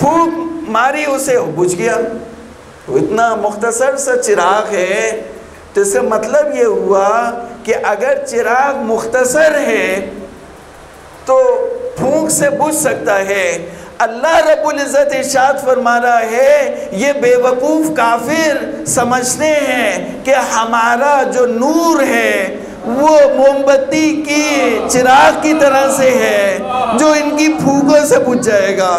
फूंक मारी, उसे बुझ गया। तो इतना मुख्तसर सा चिराग है, तो इसका मतलब ये हुआ कि अगर चिराग मुख्तसर है तो फूंक से बुझ सकता है। अल्लाह रब्बुल इज़्ज़त इरशाद फरमा रहा है, ये बेवकूफ़ काफिर समझते हैं कि हमारा जो नूर है वो मोमबत्ती की चिराग की तरह से है जो इनकी फूंकों से बुझ जाएगा।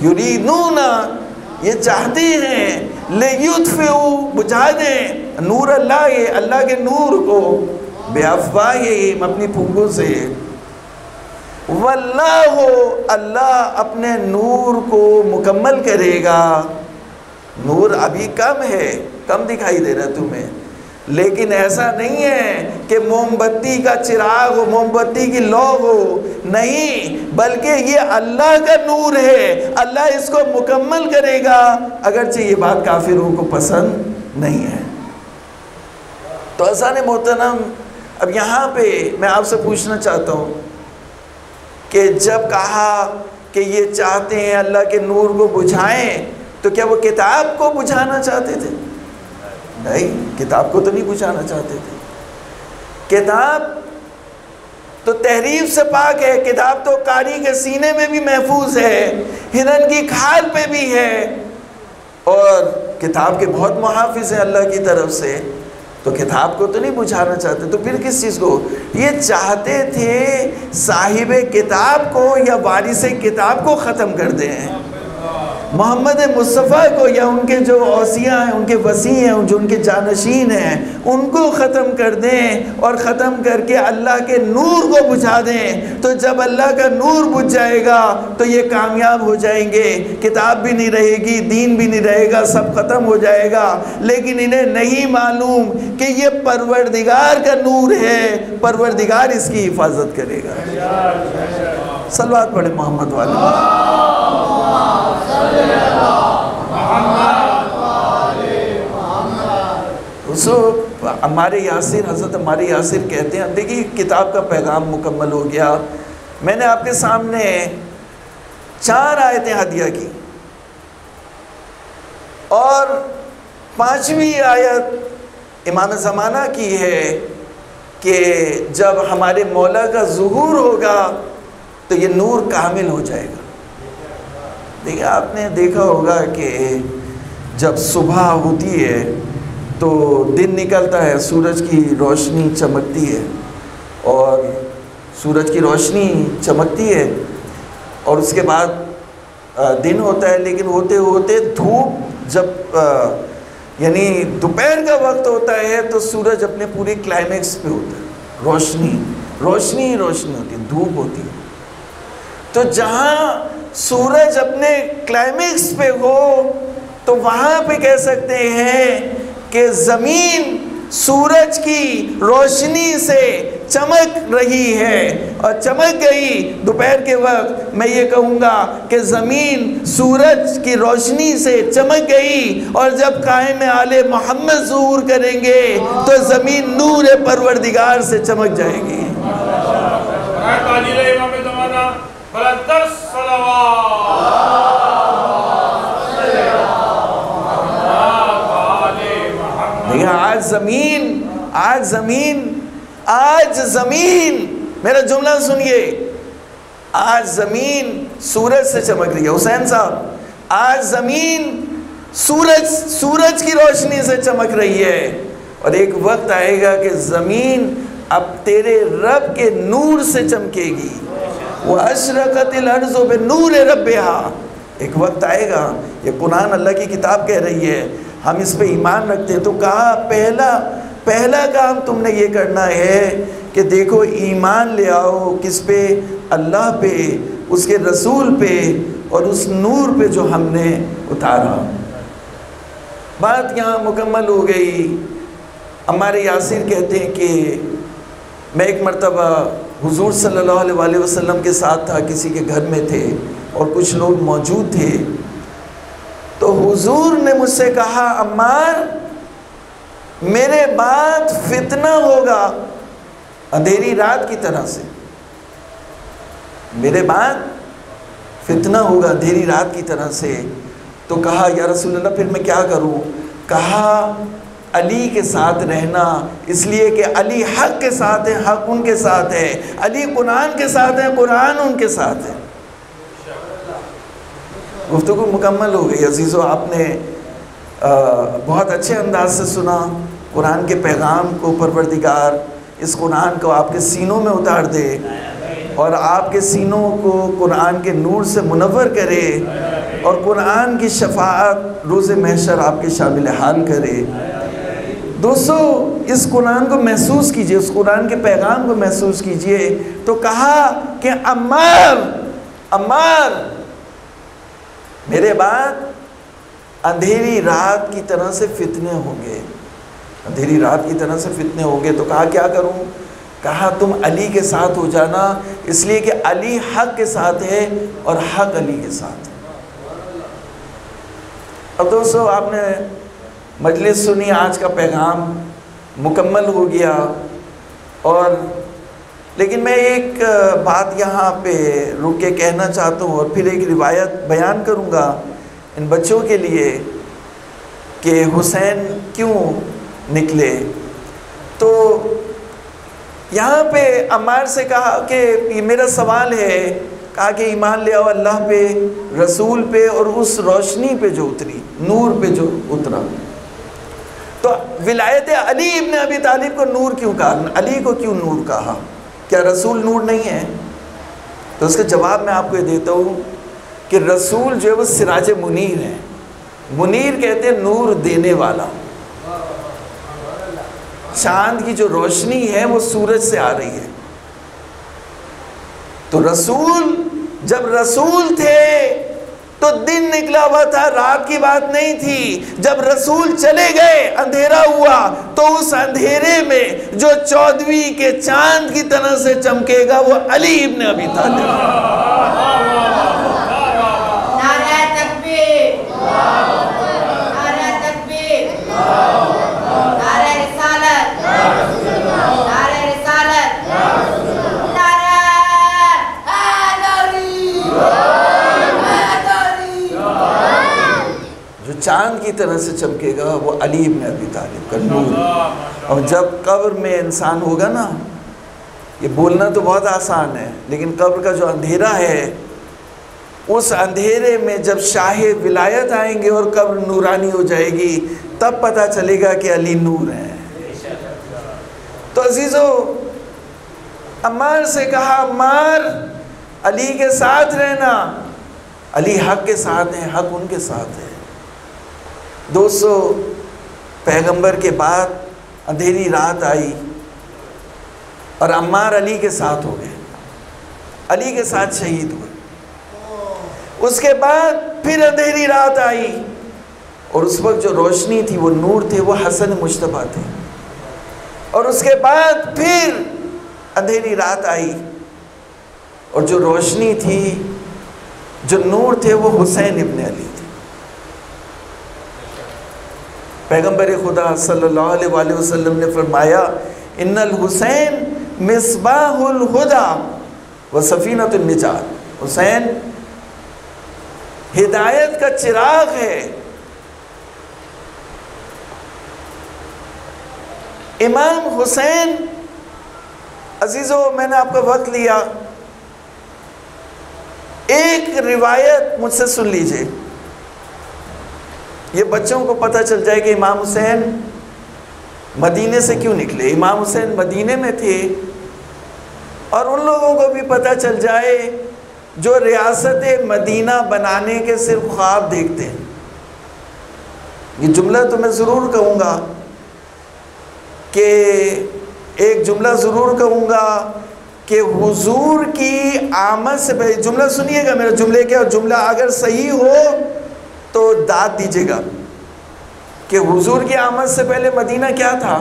युरीदूना, ये चाहते हैं, लियुत्फिउ, बुझा दें, नूर अल्लाह, अल्लाह के नूर को, बिअफ़वाही, अपनी फूंकों से। वल्लाहु, अल्लाह अपने नूर को मुकम्मल करेगा। नूर अभी कम है, कम दिखाई दे रहा है तुम्हें, लेकिन ऐसा नहीं है कि मोमबत्ती का चिराग हो, मोमबत्ती की लौ हो, नहीं, बल्कि ये अल्लाह का नूर है, अल्लाह इसको मुकम्मल करेगा, अगरचे ये बात काफिरों को पसंद नहीं है। तो अज़ान मोहतरम, अब यहाँ पे मैं आपसे पूछना चाहता हूँ कि जब कहा कि ये चाहते हैं अल्लाह के नूर को बुझाएं, तो क्या वो किताब को बुझाना चाहते थे? नहीं, किताब को तो नहीं बुझाना चाहते थे। किताब तो तहरीफ से पाक है, किताब तो कारी के सीने में भी महफूज है, हिरन की खाल पे भी है, और किताब के बहुत मुहाफिज हैं अल्लाह की तरफ से। तो किताब को तो नहीं बुझाना चाहते, तो फिर किस चीज़ को ये चाहते थे? साहिब किताब को या वारिस किताब को ख़त्म कर दें। मोहम्मद मुस्तफ़ा को या उनके जो औसिया हैं, उनके वसी हैं, जो उनके जानशीन हैं, उनको ख़त्म कर दें और ख़त्म करके अल्लाह के नूर को बुझा दें। तो जब अल्लाह का नूर बुझ जाएगा तो ये कामयाब हो जाएंगे। किताब भी नहीं रहेगी, दीन भी नहीं रहेगा, सब ख़त्म हो जाएगा। लेकिन इन्हें नहीं मालूम कि ये परवरदिगार का नूर है, परवरदिगार इसकी हिफाजत करेगा। सलवात पढ़े मोहम्मद वाले। सो हमारे यासिर, हज़रत हमारे यासिर कहते हैं, देखिए किताब का पैगाम मुकम्मल हो गया। मैंने आपके सामने 4 आयतें हदिया की और 5वीं आयत इमाम ज़माना की है कि जब हमारे मौला का ज़ुहूर होगा तो ये नूर कामिल हो जाएगा। देखिए आपने देखा होगा कि जब सुबह होती है तो दिन निकलता है, सूरज की रोशनी चमकती है और सूरज की रोशनी चमकती है और उसके बाद दिन होता है। लेकिन होते होते धूप जब यानी दोपहर का वक्त होता है तो सूरज अपने पूरे क्लाइमेक्स पे होता है, रोशनी रोशनी रोशनी होती है, धूप होती है। तो जहाँ सूरज अपने क्लाइमेक्स पे हो तो वहाँ पे कह सकते हैं कि ज़मीन सूरज की रोशनी से चमक रही है और चमक गई दोपहर के वक्त। मैं ये कहूँगा कि ज़मीन सूरज की रोशनी से चमक गई और जब कायम आले मोहम्मद ज़ुहूर करेंगे तो ज़मीन नूर परवरदिगार से चमक जाएगी। आज ज़मीन मेरा जुमला सुनिए, आज ज़मीन सूरज से चमक रही है। हुसैन साहब, आज ज़मीन सूरज की रोशनी से चमक रही है और एक वक्त आएगा कि ज़मीन अब तेरे रब के नूर से चमकेगी। वह अशरक़तिल अर्ज़ु बिनूर रब्बिहा। एक वक्त आएगा, ये कुरान अल्लाह की किताब कह रही है, हम इस पे ईमान रखते हैं। तो कहा पहला काम तुमने ये करना है कि देखो ईमान ले आओ किस पे, अल्लाह पे, उसके रसूल पे और उस नूर पे जो हमने उतारा। बात यहाँ मुकम्मल हो गई। हमारे यासिर कहते हैं कि मैं एक मरतबा हुजूर सल्लल्लाहु अलैहि वसल्लम के साथ था, किसी के घर में थे और कुछ लोग मौजूद थे। तो हुजूर ने मुझसे कहा, अम्मार मेरे बाद फितना होगा अंधेरी रात की तरह से, मेरे बाद फितना होगा अंधेरी रात की तरह से। तो कहा या रसूल अल्लाह फिर मैं क्या करूं? कहा अली के साथ रहना, इसलिए कि अली हक के साथ है, हक उनके साथ है, अली कुरान के साथ है, कुरान उनके साथ है। गुफ्तगू मुकम्मल हो गई। अजीज़ों, आपने बहुत अच्छे अंदाज से सुना कुरान के पैगाम को। परवरदिगार इस कुरान को आपके सीनों में उतार दे और आपके सीनों को कुरान के नूर से मुनव्वर करे और कुरान की शफाअत रोज़े महशर आपके शामिल हाल करे। दोस्तों, इस कुरान को महसूस कीजिए, उस कुरान के पैगाम को महसूस कीजिए। तो कहा कि अम्मार मेरे बाद अंधेरी रात की तरह से फितने होंगे, अंधेरी रात की तरह से फितने होंगे। तो कहा क्या करूं? कहा तुम अली के साथ हो जाना, इसलिए कि अली हक के साथ है और हक अली के साथ है। अब दोस्तों, आपने मजलिस सुनी, आज का पैगाम मुकम्मल हो गया। और लेकिन मैं एक बात यहाँ पे रुक के कहना चाहता हूँ और फिर एक रिवायत बयान करूँगा इन बच्चों के लिए कि हुसैन क्यों निकले। तो यहाँ पे अम्मार से कहा कि मेरा सवाल है, कहा कि ईमान ले आओ अल्लाह पे, रसूल पे और उस रोशनी पे जो उतरी, नूर पे जो उतरा। तो विलायत अली इब्न अबी तालिब को नूर क्यों कहा? अली को क्यों नूर कहा? क्या रसूल नूर नहीं है? तो उसका जवाब मैं आपको देता हूँ कि रसूल जो है वो सिराज मुनीर है। मुनीर कहते हैं नूर देने वाला। चांद की जो रोशनी है वो सूरज से आ रही है। तो रसूल, जब रसूल थे तो दिन निकला हुआ था, रात की बात नहीं थी। जब रसूल चले गए, अंधेरा हुआ, तो उस अंधेरे में जो 14वीं के चांद की तरह से चमकेगा वो अली इब्न अबी तालिब। नारे तकबीर, नारे तकबीर, नारे रिसालत, नारे रिसालत, नारे जो चांद की तरह से चमकेगा वो अली इब्न अबी तालिब का नूर। और जब कब्र में इंसान होगा ना, ये बोलना तो बहुत आसान है, लेकिन कब्र का जो अंधेरा है, उस अंधेरे में जब शाह विलायत आएंगे और कब्र नूरानी हो जाएगी, तब पता चलेगा कि अली नूर है। तो अजीज़ो, अम्मार से कहा, अम्मार अली के साथ रहना। अली हक के साथ हैं, हक उनके साथ है। दोस्तों, पैगंबर के बाद अंधेरी रात आई और अम्मार अली के साथ हो गए, अली के साथ शहीद हुए। उसके बाद फिर अंधेरी रात आई और उस वक्त जो रोशनी थी, वो नूर थे, वो हसन मुश्तबा थे। और उसके बाद फिर अंधेरी रात आई और जो रोशनी थी, जो नूर थे, वो हुसैन इब्न अली थे। पैगंबर खुदा सल्लल्लाहु अलैहि वसल्लम ने फरमाया, इन्नल हुसैन मिसबाहुल हुदा व सफीनतुन निजात। हुसैन हिदायत का चिराग है। इमाम हुसैन, अजीज़ों, मैंने आपका वक्त लिया, एक रिवायत मुझसे सुन लीजिए, ये बच्चों को पता चल जाए कि इमाम हुसैन मदीने से क्यों निकले। इमाम हुसैन मदीने में थे, और उन लोगों को भी पता चल जाए जो रियासत मदीना बनाने के सिर्फ ख्वाब देखते हैं। ये जुमला तो मैं ज़रूर कहूँगा कि एक जुमला ज़रूर कहूँगा कि हुजूर की आमद से पहले, जुमला सुनिएगा मेरा, जुमले के, और जुमला अगर सही हो तो दाद दीजिएगा, कि हुजूर की आमद से पहले मदीना क्या था,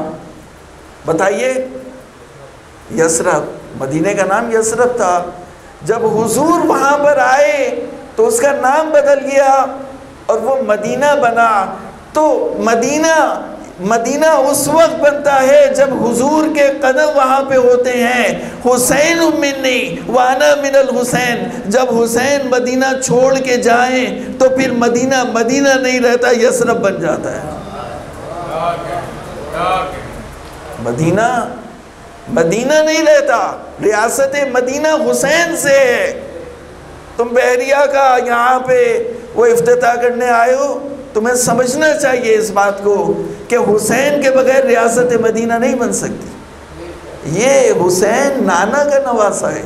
बताइए। यसरब, मदीने का नाम यसरब था। जब हुजूर वहाँ पर आए तो उसका नाम बदल गया और वो मदीना बना। तो मदीना उस वक्त बनता है जब हुजूर के कदम वहाँ पे होते हैं। हुसैन मिन्नी वाना मिनल हुसैन, जब हुसैन मदीना छोड़ के जाएं तो फिर मदीना नहीं रहता, यसरब बन जाता है। मदीना नहीं रहता, रियासत मदीना हुसैन से है। तुम बहरिया का यहाँ पे वो इफ्तिताह करने आए हो, तुम्हें समझना चाहिए इस बात को कि हुसैन के बगैर रियासत मदीना नहीं बन सकती। ये हुसैन नाना का नवासा है।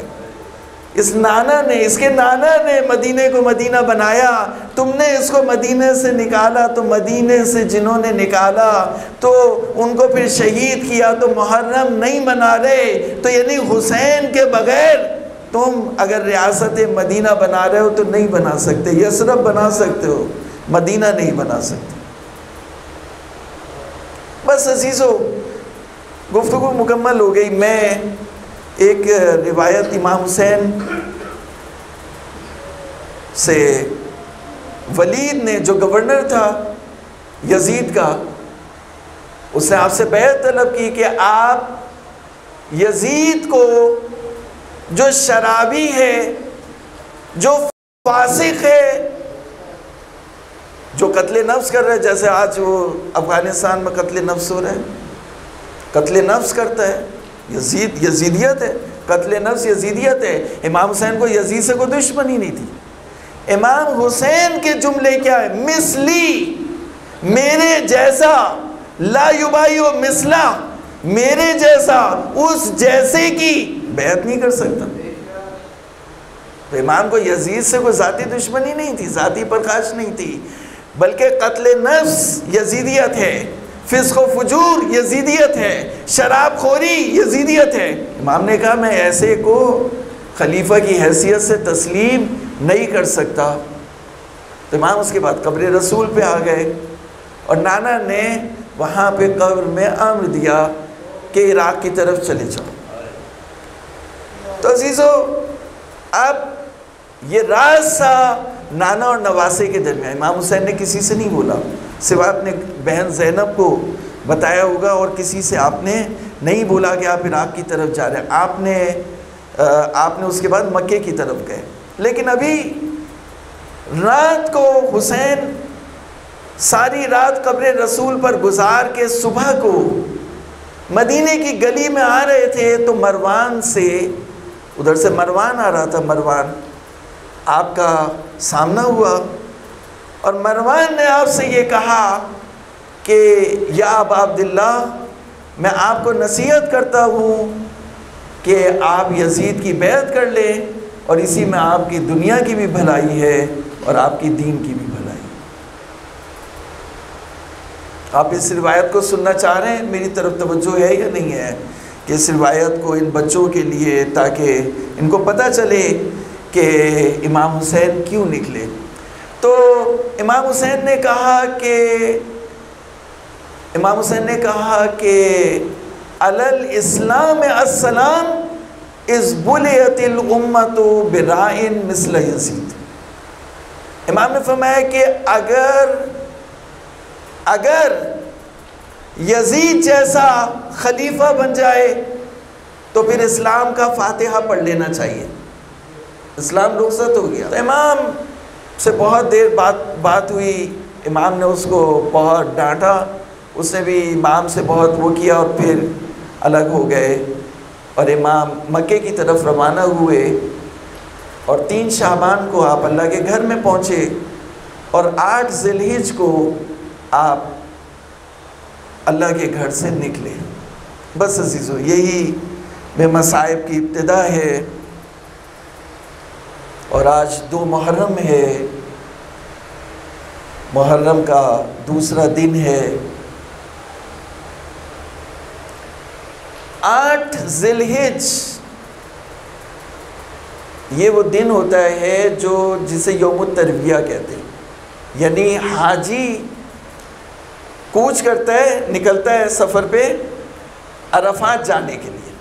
इसके नाना ने मदीने को मदीना बनाया। तुमने इसको मदीने से निकाला, तो मदीने से जिन्होंने निकाला तो उनको फिर शहीद किया, तो मुहर्रम नहीं मना रहे। तो यानी हुसैन के बगैर तुम अगर रियासत मदीना बना रहे हो तो नहीं बना सकते। यसरब बना सकते हो, मदीना नहीं बना सकते। बस अजीज़ों, गुफ्तगू मुकम्मल हो गई। मैं एक रिवायत इमाम हुसैन से, वलीद ने, जो गवर्नर था यजीद का, उसने आपसे बैत तलब की कि आप यजीद को, जो शराबी है, जो फासिक है, जो कत्ले नफ्स कर रहे हैं, जैसे आज वो अफ़गानिस्तान में कत्ले नफ्स हो रहे हैं, कत्ले नफ्स करता है यजीदियत है, कत्ले नफ्स यजीदियत है। इमाम हुसैन को यजीद से कोई दुश्मनी नहीं थी। इमाम हुसैन के जुमले क्या है? मिसली, मेरे जैसा, ला युबायु मिसला, मेरे जैसा उस जैसे की बैत नहीं कर सकता। तो इमाम को यजीद से कोई ज़ाती दुश्मनी नहीं थी, ज़ाती परखाश नहीं थी, बल्कि कत्ल नफ्स यजीदियत है, फिस्क व फुजूर यजीदियत है, शराब खोरी यजीदियत है। इमाम ने कहा मैं ऐसे को खलीफा की हैसियत से तस्लीम नहीं कर सकता। तो इमाम उसके बाद कब्र रसूल पे आ गए और नाना ने वहाँ पे कब्र में अम्र दिया कि इराक़ की तरफ चले जाओ। तो अजीज़ों, अब ये राज सा नाना और नवासे के दरमियान, इमाम हुसैन ने किसी से नहीं बोला, सिवा अपने बहन ज़ैनब को बताया होगा, और किसी से आपने नहीं बोला कि आप इराक़ की तरफ जा रहे हैं। आपने उसके बाद मक्के की तरफ गए। लेकिन अभी रात को हुसैन सारी रात कब्र रसूल पर गुजार के सुबह को मदीने की गली में आ रहे थे, तो मरवान से, उधर से मरवान आ रहा था, मरवान आपका सामना हुआ और मरवान ने आपसे ये कहा कि या अबा अब्दुल्ला, मैं आपको नसीहत करता हूँ कि आप यजीद की बैत कर लें, और इसी में आपकी दुनिया की भी भलाई है और आपकी दीन की भी भलाई। आप इस रिवायत को सुनना चाह रहे हैं? मेरी तरफ तवज्जो है या नहीं है कि इस रिवायत को इन बच्चों के लिए, ताकि इनको पता चले कि इमाम हुसैन क्यों निकले। तो इमाम हुसैन ने कहा कि अलल इस्लाम अस्सलाम इस बुलियतिल उम्मतु बिराइन मिस्ल यजीद। इमाम ने फरमाया कि अगर यजीद जैसा खलीफा बन जाए तो फिर इस्लाम का फातिहा पढ़ लेना चाहिए, इस्लाम रुखसत हो गया। तो इमाम से बहुत देर बात हुई, इमाम ने उसको बहुत डांटा, उसने भी इमाम से बहुत वो किया और फिर अलग हो गए और इमाम मक्के की तरफ रवाना हुए। और 3 शाबान को आप अल्लाह के घर में पहुँचे और 8 ज़िलहिज को आप अल्लाह के घर से निकले। बस अजीज़ों, यही बेमसाइब की इब्तिदा है। और आज 2 मुहर्रम है, मुहर्रम का दूसरा दिन है। 8 ज़िलहिज ये वो दिन होता है जिसे यौमुत तरविया कहते हैं, यानी हाजी कूच करता है, निकलता है सफ़र पे अरफात जाने के लिए,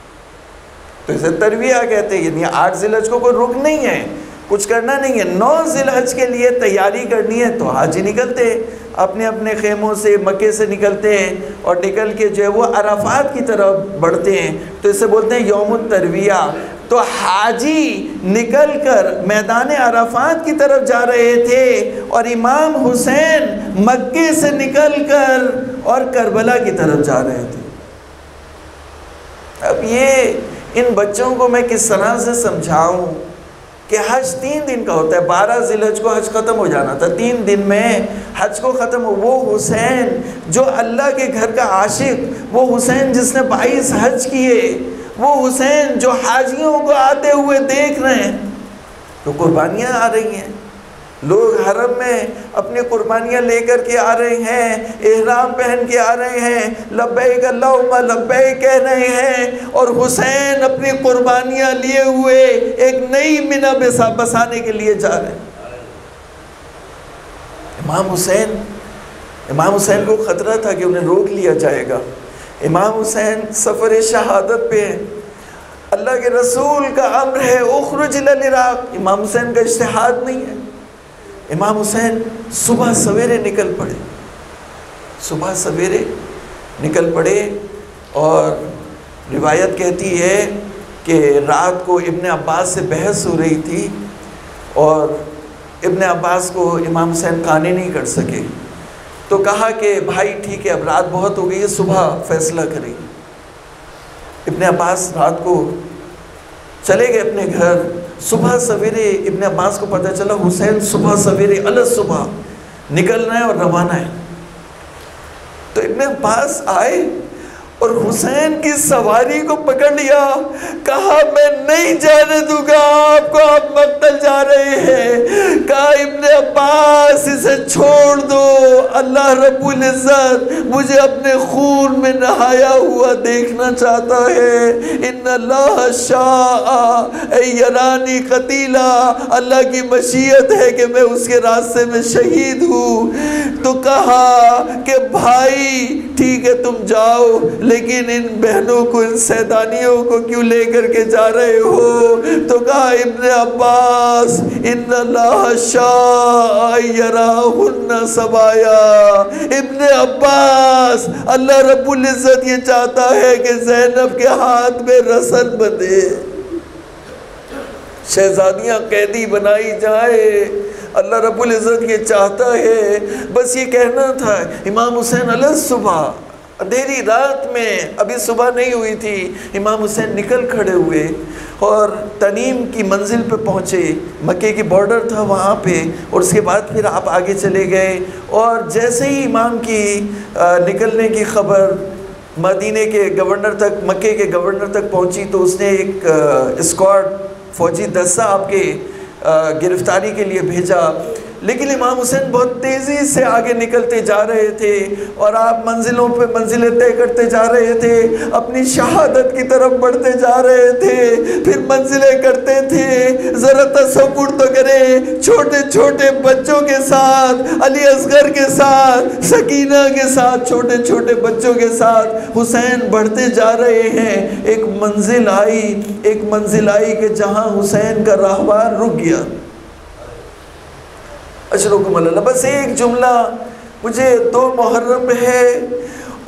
तो इसे तरविया कहते हैं। यानी 8 ज़िलहज को कोई रुक नहीं है, कुछ करना नहीं है। 9 ज़िलहज के लिए तैयारी करनी है, तो हाजी निकलते हैं अपने अपने खेमों से, मक्के से निकलते हैं और निकल के जो है वो अरफात की तरफ बढ़ते हैं, तो इसे बोलते हैं यौमुत तरविया। तो हाजी निकल कर मैदान अरफात की तरफ जा रहे थे और इमाम हुसैन मक्के से निकल कर और करबला की तरफ जा रहे थे। अब ये इन बच्चों को मैं किस तरह से समझाऊं कि हज 3 दिन का होता है। 12 ज़िलहज को हज ख़त्म हो जाना था, 3 दिन में हज को ख़त्म हो। वो हुसैन जो अल्लाह के घर का आशिक, वो हुसैन जिसने 22 हज किए, वो हुसैन जो हाजियों को आते हुए देख रहे हैं, तो कुर्बानियाँ आ रही हैं, लोग हरम में अपनी कुर्बानियाँ लेकर के आ रहे हैं, एहराम पहन के आ रहे हैं, लब्बैक अल्लाहुम्मा लब्बैक कह रहे हैं, और हुसैन अपनी कुर्बानियाँ लिए हुए एक नई मिना बसाने के लिए जा रहे हैं। इमाम हुसैन को ख़तरा था कि उन्हें रोक लिया जाएगा। इमाम हुसैन सफ़र शहादत पे, अल्लाह के रसूल का अम्र है उखरुज इलल इराक़, इमाम हुसैन का इज्तिहाद नहीं है। इमाम हुसैन सुबह सवेरे निकल पड़े, सुबह सवेरे निकल पड़े। और रिवायत कहती है कि रात को इब्ने अब्बास से बहस हो रही थी और इब्ने अब्बास को इमाम हुसैन काने नहीं कर सके, तो कहा कि भाई ठीक है, अब रात बहुत हो गई है, सुबह फैसला करेंगे। इब्ने अब्बास रात को चले गए अपने घर। सुबह सवेरे इब्ने अब्बास को पता चला हुसैन सुबह सवेरे अलग सुबह निकलना है और रवाना है। तो इब्ने अब्बास आए और हुसैन की सवारी को पकड़ लिया, कहा मैं नहीं जाने दूंगा आपको, आप मक्तल जा रहे हैं। कहा इब्ने अब्बास इसे छोड़ दो, अल्लाह रब्बुल इज्जत मुझे अपने खून में नहाया हुआ देखना चाहता है। इन्नल्लाह शाअ यरानी कतीला, अल्लाह की मशीयत है कि मैं उसके रास्ते में शहीद हूँ। तो कहा कि भाई ठीक है तुम जाओ, लेकिन इन बहनों को, इन सैदानियों को क्यों लेकर के जा रहे हो? तो कहा इब्ने अब्बास इन्नल्लाह शाअ यराहुन्ना सबाया, इब्ने अब्बास अल्लाह रब्बुल इज्जत ये चाहता है कि ज़ैनब के हाथ में रसन बंधे, शहजादियाँ कैदी बनाई जाए। अल्लाह रब्बुल इज्जत ये चाहता है। बस ये कहना था। इमाम हुसैन अलग सुबह, अंधेरी रात में, अभी सुबह नहीं हुई थी, इमाम हुसैन निकल खड़े हुए और तनीम की मंजिल पे पहुँचे। मक्के की बॉर्डर था वहाँ पे, और उसके बाद फिर आप आगे चले गए। और जैसे ही इमाम की निकलने की खबर मदीने के गवर्नर तक, मक्के के गवर्नर तक पहुँची, तो उसने एक स्क्वाड फौजी दस्ता आपके गिरफ्तारी के लिए भेजा। लेकिन इमाम हुसैन बहुत तेज़ी से आगे निकलते जा रहे थे और आप मंजिलों पे मंजिलें तय करते जा रहे थे, अपनी शहादत की तरफ बढ़ते जा रहे थे। फिर मंजिलें करते थे। ज़रा तसव्वुर तो करें, छोटे छोटे बच्चों के साथ, अली असगर के साथ, सकीना के साथ, छोटे छोटे बच्चों के साथ हुसैन बढ़ते जा रहे हैं। एक मंजिल आई कि जहाँ हुसैन का राहवार रुक गया। अशरकुम अल्लाह। बस एक जुमला, मुझे 2 मुहर्रम है,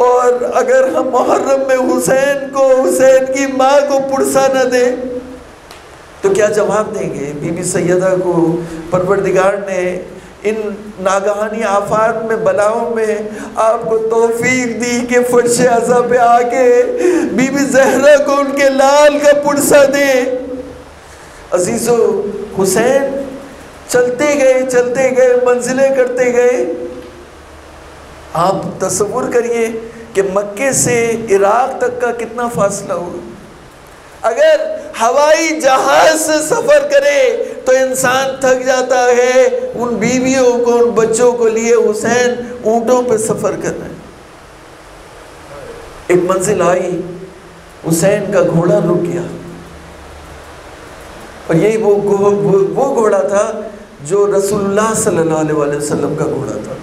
और अगर हम मुहर्रम में हुसैन को, हुसैन की माँ को पुरसा न दें तो क्या जवाब देंगे? बीबी सैयदा को परवरदिगार ने इन नागहानी आफात में, बलाओं में आपको तौफीक दी कि फर्श अज़ा पे आके बीबी ज़हरा को उनके लाल का पुरसा दे। अजीज़ो, हुसैन चलते गए, मंजिलें करते गए। आप तसव्वुर करिए कि मक्के से इराक़ तक का कितना फासला होगा। अगर हवाई जहाज से सफ़र करे तो इंसान थक जाता है। उन बीवियों को, उन बच्चों को लिए हुसैन ऊँटों पे सफ़र कर रहे हैं। एक मंजिल आई, हुसैन का घोड़ा रुक गया, और यही वो घोड़ा था जो रसूलुल्लाह सल्लल्लाहु अलैहि वसल्लम का घोड़ा था।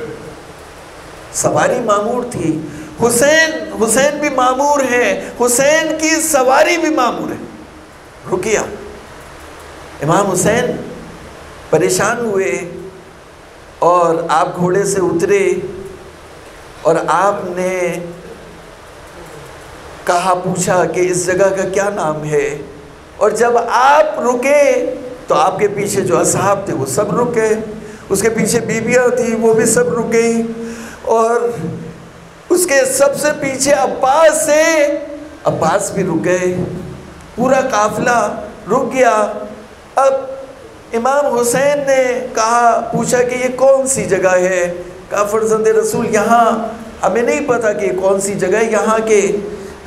सवारी मामूर थी। हुसैन भी मामूर है, हुसैन की सवारी भी मामूर है। रुकिया। इमाम हुसैन परेशान हुए और आप घोड़े से उतरे और आपने कहा, पूछा कि इस जगह का क्या नाम है। और जब आप रुके तो आपके पीछे जो असहाब थे वो सब रुक गए, उसके पीछे बीबियाँ थी वो भी सब रुक गई, और उसके सबसे पीछे अब्बास भी रुक गए। पूरा काफिला रुक गया। अब इमाम हुसैन ने कहा, पूछा कि ये कौन सी जगह है? कहा, फर्जंदे रसूल, यहाँ हमें नहीं पता कि कौन सी जगह है, यहाँ के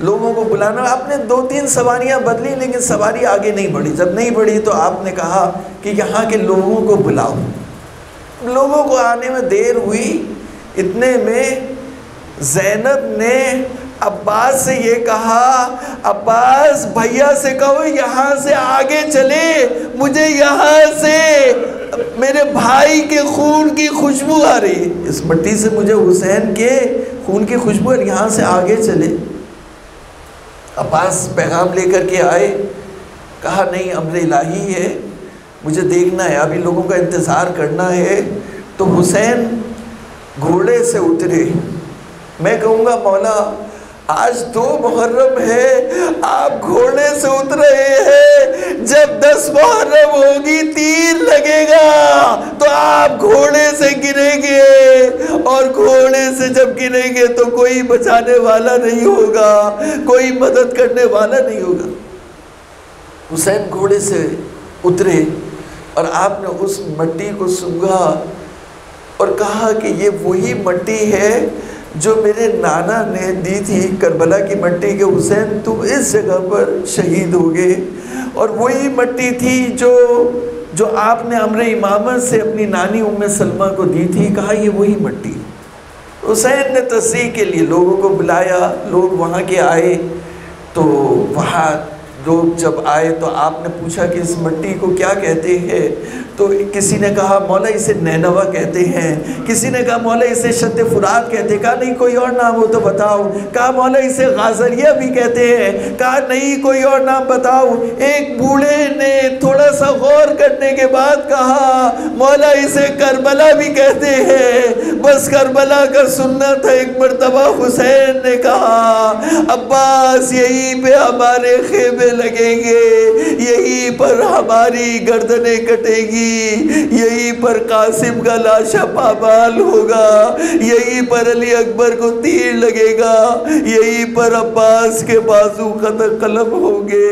लोगों को बुलाना। आपने 2-3 सवारियाँ बदली, लेकिन सवारी आगे नहीं बढ़ी। जब नहीं बढ़ी तो आपने कहा कि यहाँ के लोगों को बुलाओ। लोगों को आने में देर हुई। इतने में ज़ैनब ने अब्बास से ये कहा, अब्बास भैया से कहो यहाँ से आगे चले, मुझे यहाँ से मेरे भाई के खून की खुशबू आ रही है। इस मिट्टी से मुझे हुसैन के खून की खुशबू, यहाँ से आगे चले। अब्बास पैगाम लेकर के आए। कहा, नहीं, अम्र इलाही है, मुझे देखना है, अभी लोगों का इंतज़ार करना है। तो हुसैन घोड़े से उतरे। मैं कहूँगा, मौला आज 2 मुहर्रम है, आप घोड़े से उतर रहे हैं। जब 10 मुहर्रम होगी, तीर लगेगा तो आप घोड़े से गिरेंगे, और घोड़े से जब गिरेंगे तो कोई बचाने वाला नहीं होगा, कोई मदद करने वाला नहीं होगा। हुसैन घोड़े से उतरे और आपने उस मिट्टी को सूंघा और कहा कि ये वही मिट्टी है जो मेरे नाना ने दी थी करबला की मट्टी के हुसैन, तुम इस जगह पर शहीद हो गए। और वही मट्टी थी जो आपने अम्र इमामत से अपनी नानी उम्मे सलमा को दी थी। कहा ये वही मट्टी। हुसैन ने तस्दीक के लिए लोगों को बुलाया, लोग वहाँ के आए। तो वहाँ लोग जब आए तो आपने पूछा कि इस मट्टी को क्या कहते हैं? तो किसी ने कहा मौला इसे नैनवा कहते हैं, किसी ने कहा मौला इसे शद्द फुरात कहते हैं। कहा नहीं कोई और नाम हो तो बताओ। कहा मौला इसे गाजरिया भी कहते हैं। कहा नहीं कोई और नाम बताओ। एक बूढ़े ने थोड़ा सा गौर करने के बाद कहा मौला इसे करबला भी कहते हैं। बस करबला का सुनना था। एक मरतबा हुसैन ने कहा अब्बास यहीं पे हमारे खेमे लगेंगे, यहीं पर हमारी गर्दनें कटेगी, यहीं पर कासिम का लाशा पामाल होगा, यहीं पर अली अकबर को तीर लगेगा, यहीं पर अब्बास के बाजू कलम होंगे।